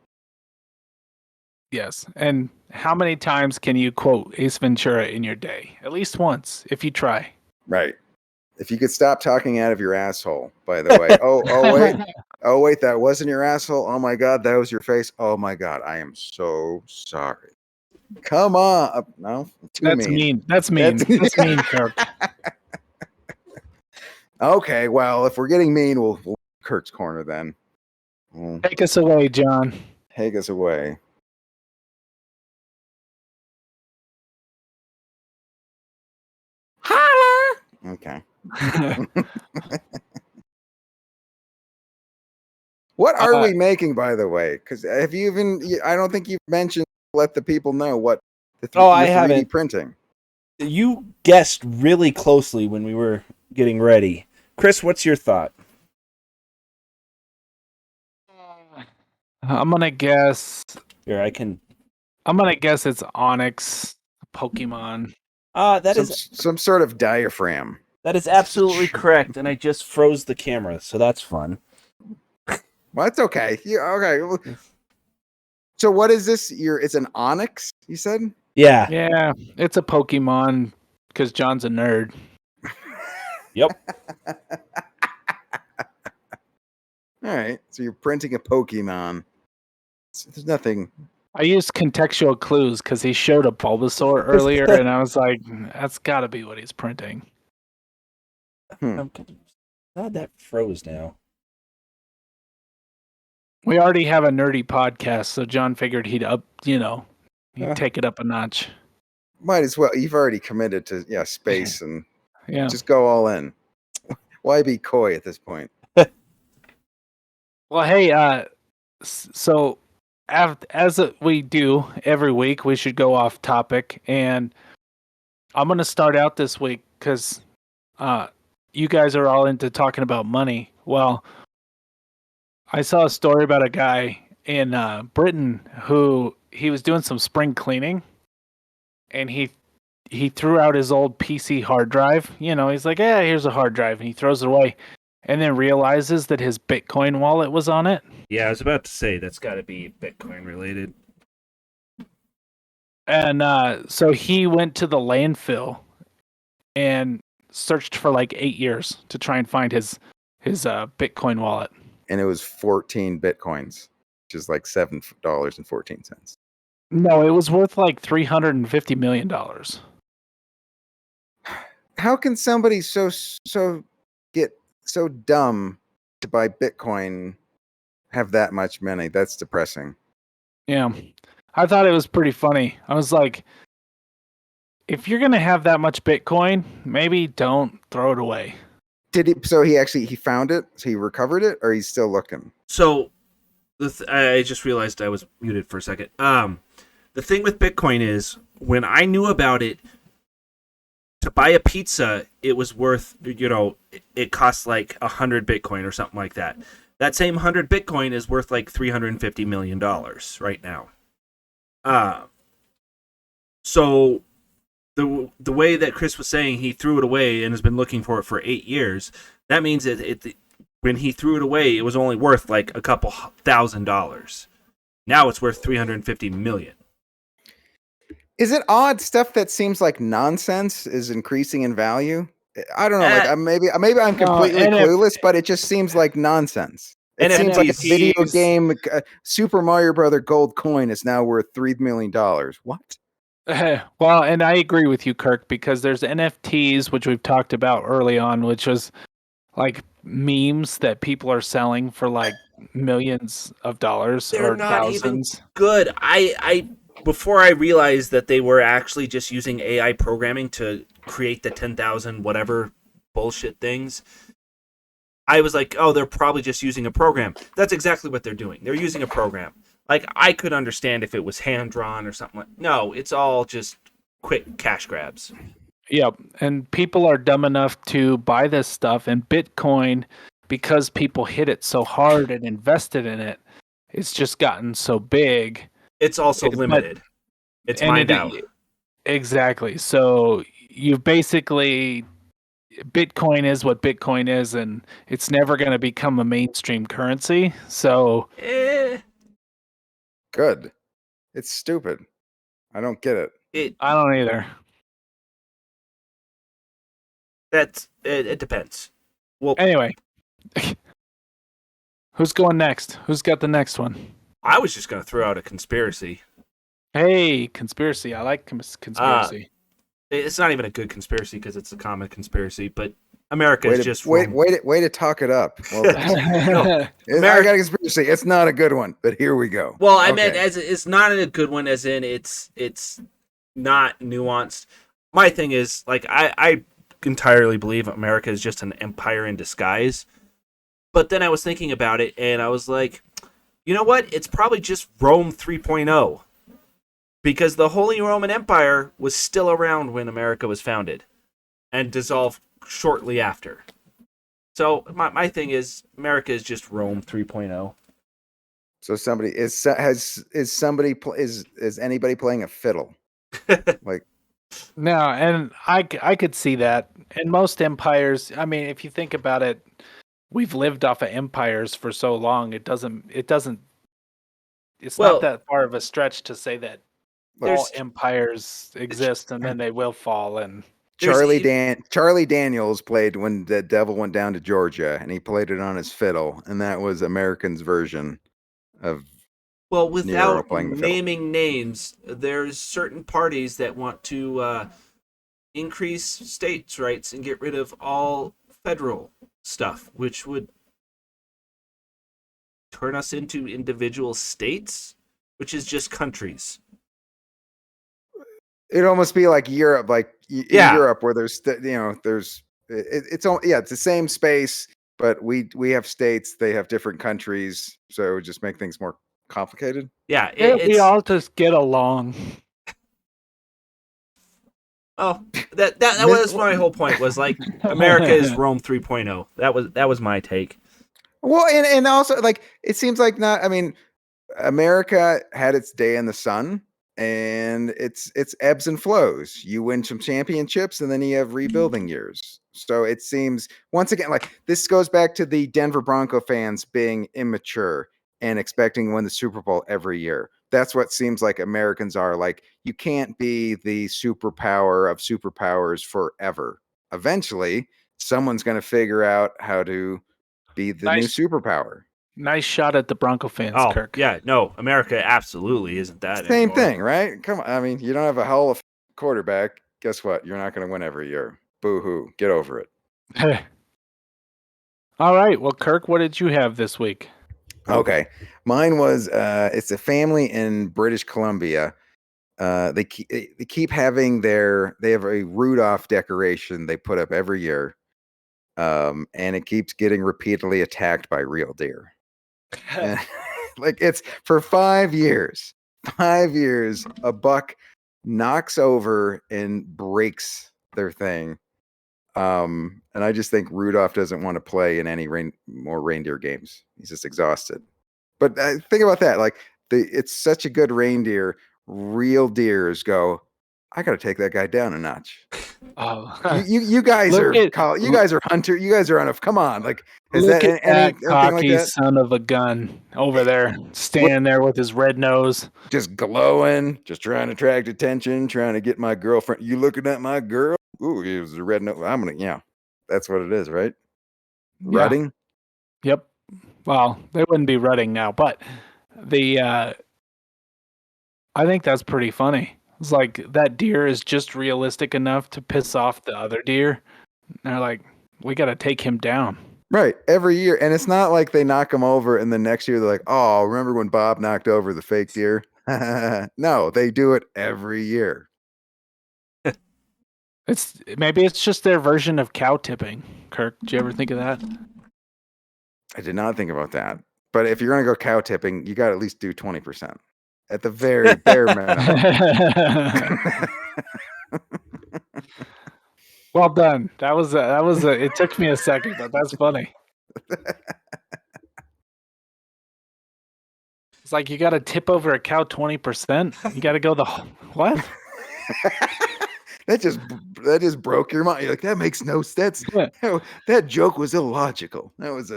Yes. And how many times can you quote Ace Ventura in your day? At least once, if you try. Right. If you could stop talking out of your asshole, by the way. Oh, wait, that wasn't your asshole? Oh, my God, that was your face? Oh, my God, I am so sorry. Come on. No, That's mean. That's mean, Kirk. Okay, well, if we're getting mean, we'll Kirks Corner then. Take us away, John. Take us away. Holla! Okay. What are we making, by the way? Because have you even? I don't think you've mentioned. Let the people know what. I haven't. 3D printing. You guessed really closely when we were getting ready. Chris, what's your thought? I'm gonna guess. Here, I'm gonna guess it's Onyx, Pokemon. That is some sort of diaphragm. That is absolutely correct, and I just froze the camera, so that's fun. Well, it's okay. Okay. So what is this? It's an onyx, you said? Yeah. Yeah, it's a Pokemon because John's a nerd. Yep. All right. So you're printing a Pokemon. There's nothing. I used contextual clues because he showed a Bulbasaur earlier, and I was like, that's got to be what he's printing. I'm glad that froze now. We already have a nerdy podcast, so John figured he'd take it up a notch. Might as well. You've already committed to space and Yeah. just go all in. Why be coy at this point? Well, hey, so as we do every week, we should go off topic, and I'm going to start out this week because you guys are all into talking about money. Well, I saw a story about a guy in Britain who he was doing some spring cleaning, and he threw out his old PC hard drive. He's like, "Yeah, here's a hard drive," and he throws it away, and then realizes that his Bitcoin wallet was on it. Yeah, I was about to say that's got to be Bitcoin related. And so he went to the landfill and searched for like 8 years to try and find his Bitcoin wallet. And it was 14 Bitcoins, which is like $7.14. No, it was worth like $350 million. How can somebody get so dumb to buy Bitcoin have that much money? That's depressing. Yeah. I thought it was pretty funny. I was like, if you're going to have that much Bitcoin, maybe don't throw it away. Did he? So he found it? So he recovered it, or he's still looking? So, I just realized I was muted for a second. The thing with Bitcoin is, when I knew about it, to buy a pizza, it was worth, it cost like 100 Bitcoin or something like that. That same 100 Bitcoin is worth like $350 million right now. So the way that Chris was saying he threw it away and has been looking for it for 8 years, that means that when he threw it away, it was only worth like a couple $1,000. Now it's worth $350 million. Is it odd stuff that seems like nonsense is increasing in value? I don't know. Like maybe I'm completely clueless, but it just seems like nonsense. It seems like a video game. Super Mario Brother Gold coin is now worth $3 million. What? Well, and I agree with you, Kirk, because there's NFTs, which we've talked about early on, which was like memes that people are selling for like millions of dollars. They're or not thousands. Even good. I before I realized that they were actually just using AI programming to create the 10,000 whatever bullshit things, I was like, oh, they're probably just using a program. That's exactly what they're doing. They're using a program. Like, I could understand if it was hand-drawn or something like that. No, it's all just quick cash grabs. Yep, and people are dumb enough to buy this stuff, and Bitcoin, because people hit it so hard and invested in it, it's just gotten so big. It's also limited. It's mined out. Exactly. So you basically, Bitcoin is what Bitcoin is, and it's never going to become a mainstream currency. So, Good. It's stupid. I don't get it. I don't either. It depends. Well, anyway, who's going next? Who's got the next one? I was just going to throw out a conspiracy. Hey, conspiracy. I like conspiracy. It's not even a good conspiracy because it's a common conspiracy, but America is just... Way to talk it up. Well, I got a conspiracy. It's not a good one, but here we go. Well, I meant as it's not a good one, as in it's not nuanced. My thing is, like, I entirely believe America is just an empire in disguise. But then I was thinking about it, and I was like, you know what? It's probably just Rome 3.0. Because the Holy Roman Empire was still around when America was founded and dissolved shortly after. So my thing is, America is just Rome 3.0. So is anybody playing a fiddle? Like, No, and I could see that. And most empires, I mean, if you think about it, we've lived off of empires for so long. It's not Well, that far of a stretch to say that all there's empires exist and then they will fall. And there's Charlie Daniels played when the devil went down to Georgia, and he played it on his fiddle, and that was Americans' version of well, Nero without playing the fiddle. naming names, there's certain parties that want to increase states' rights and get rid of all federal stuff, which would turn us into individual states, which is just countries. It'd almost be like Europe, like in Yeah. Europe where there's it's the same space, but we have states, they have different countries, so it would just make things more complicated. Yeah, we it's all just get along. oh that was my whole point. Was like America is Rome 3.0. That was my take. Well, and also like it seems like not. I mean, America had its day in the sun, and it's ebbs and flows. You win some championships, and then you have rebuilding years. So it seems once again like this goes back to the Denver Bronco fans being immature and expecting to win the Super Bowl every year. That's what seems like Americans are like. You can't be the superpower of superpowers forever. Eventually, someone's going to figure out how to be the new Nice, superpower. nice shot at the Bronco fans, Oh Kirk. yeah, no, America absolutely isn't that Same anymore. thing, right? Come on. I mean, you don't have a Hall of quarterback. Guess what? You're not going to win every year. Boo hoo. Get over it. All right. Well, Kirk, what did you have this week? Okay. Mine was it's a family in British Columbia. They keep having they have a Rudolph decoration they put up every year. And it keeps getting repeatedly attacked by real deer. And, like it's for 5 years. 5 years, a buck knocks over and breaks their thing. And I just think Rudolph doesn't want to play in any more reindeer games. He's just exhausted. But think about that. Like it's such a good reindeer. Real deers go, I got to take that guy down a notch. Oh, You guys Look at- you guys are hunter. You guys are on a come on. Like is look that at that anything like cocky that? son of a gun over there, standing there with his red nose. Just glowing, just trying to attract attention, trying to get my girlfriend. You looking at my girl? Ooh, it was a red nose. Yeah, that's what it is, right? Yeah. Rutting. Yep. Well, they wouldn't be rutting now, but I think that's pretty funny. It's like that deer is just realistic enough to piss off the other deer. And they're like, we got to take him down. Right, every year. And it's not like they knock him over and the next year they're like, oh, remember when Bob knocked over the fake deer? No, they do it every year. Maybe it's just their version of cow tipping. Kirk, did you ever think of that? I did not think about that. But if you're going to go cow tipping, you got to at least do 20% at the very bare minimum. Well done. That was it took me a second, but that's funny. It's like you got to tip over a cow 20%. You got to go what? That just broke your mind. You're like, that makes no sense. That joke was illogical. That was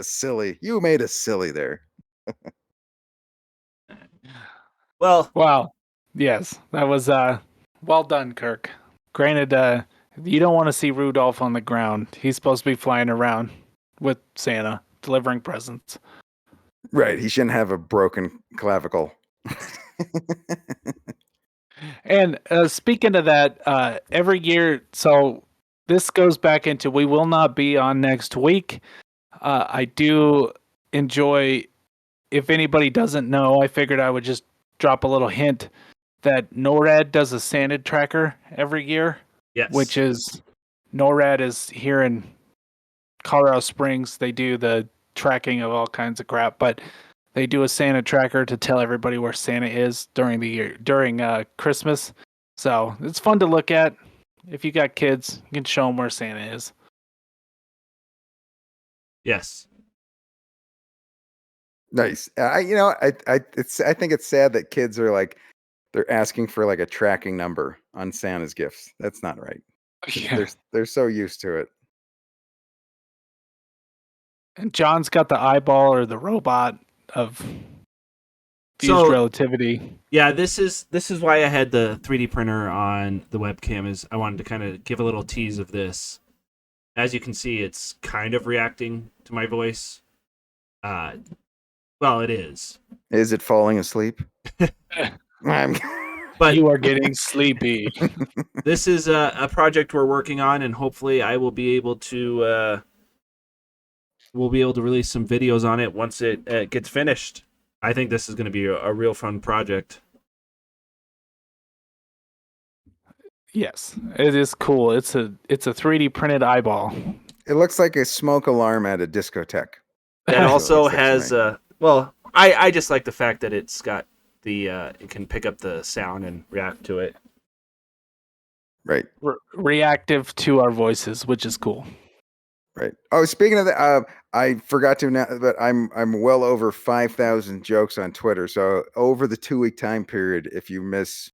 you made a silly there. Well, Wow. Yes, that was well done, Kirk. Granted, you don't want to see Rudolph on the ground. He's supposed to be flying around with Santa, delivering presents. Right. He shouldn't have a broken clavicle. And speaking of that, every year, so this goes back into we will not be on next week. I do enjoy, if anybody doesn't know, I figured I would just drop a little hint that NORAD does a Santa tracker every year. yes. Which is NORAD is here in Colorado Springs. They do the tracking of all kinds of crap, but they do a Santa tracker to tell everybody where Santa is during the year, during Christmas. So it's fun to look at. If you got kids, you can show them where Santa is. Yes. Nice. I think it's sad that kids are like They're asking for like a tracking number on Santa's gifts. That's not right. Yeah. They're so used to it. And John's got the eyeball or the robot of fused So relativity. yeah, this is why I had the 3D printer on the webcam. Is I wanted to kind of give a little tease of this. As you can see, it's kind of reacting to my voice. Well, it is. Is it falling asleep? But You are getting sleepy. this is a project we're working on, and hopefully, I will be able to. We'll be able to release some videos on it once it gets finished. I think this is going to be a real fun project. Yes, it is cool. It's a 3D printed eyeball. It looks like a smoke alarm at a discotheque. That also looks like has to well, I just like the fact that it's got the it can pick up the sound and react to it. Right. Reactive to our voices, which is cool. Right. Oh, speaking of that, I forgot to announce that I'm well over 5,000 jokes on Twitter. So over the 2-week time period, if you miss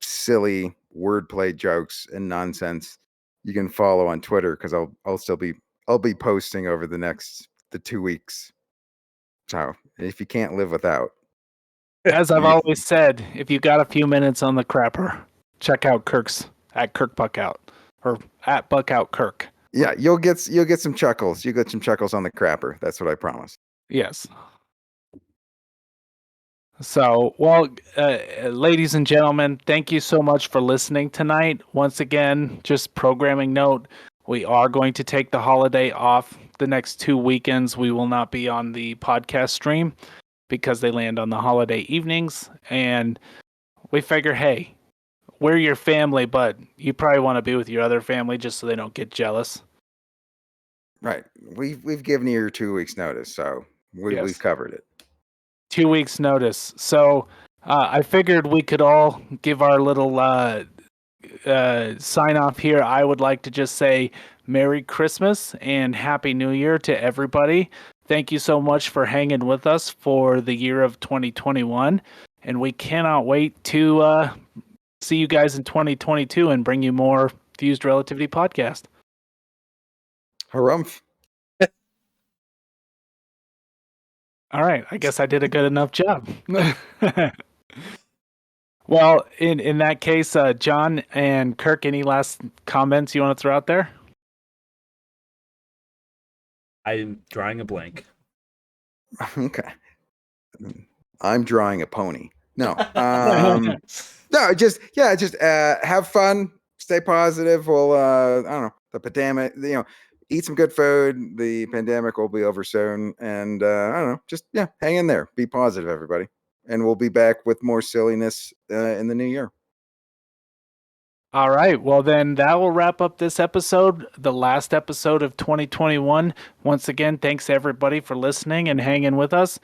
silly wordplay jokes and nonsense, you can follow on Twitter because I'll be posting over the 2 weeks. So if you can't live without, As I've always said, if you got a few minutes on the crapper, check out Kirks at Kirk Buckout or at Buckout Kirk. yeah, you'll get some chuckles. You get some chuckles on the crapper. That's what I promise. Yes. So, well, ladies and gentlemen, thank you so much for listening tonight. Once again, just programming note, we are going to take the holiday off the next 2 weekends. We will not be on the podcast stream because they land on the holiday evenings. And we figure, hey, we're your family, but you probably want to be with your other family just so they don't get jealous. Right. We've given you your 2 weeks notice, so we've covered it. 2 weeks notice. So I figured we could all give our little sign off here. I would like to just say Merry Christmas and Happy New Year to everybody. Thank you so much for hanging with us for the year of 2021. And we cannot wait to see you guys in 2022 and bring you more Fused Relativity Podcast. Harumph. All right. I guess I did a good enough job. Well, in that case, John and Kirk, any last comments you want to throw out there? I'm drawing a blank. Okay. I'm drawing a pony. No. No, just have fun, stay positive. Well, I don't know, the pandemic, eat some good food. The pandemic will be over soon. And I don't know, just hang in there. Be positive, everybody. And we'll be back with more silliness in the new year. All right. Well, then that will wrap up this episode, the last episode of 2021. Once again, thanks everybody for listening and hanging with us.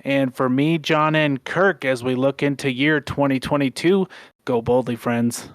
And for me, John, and Kirk, as we look into year 2022, go boldly, friends.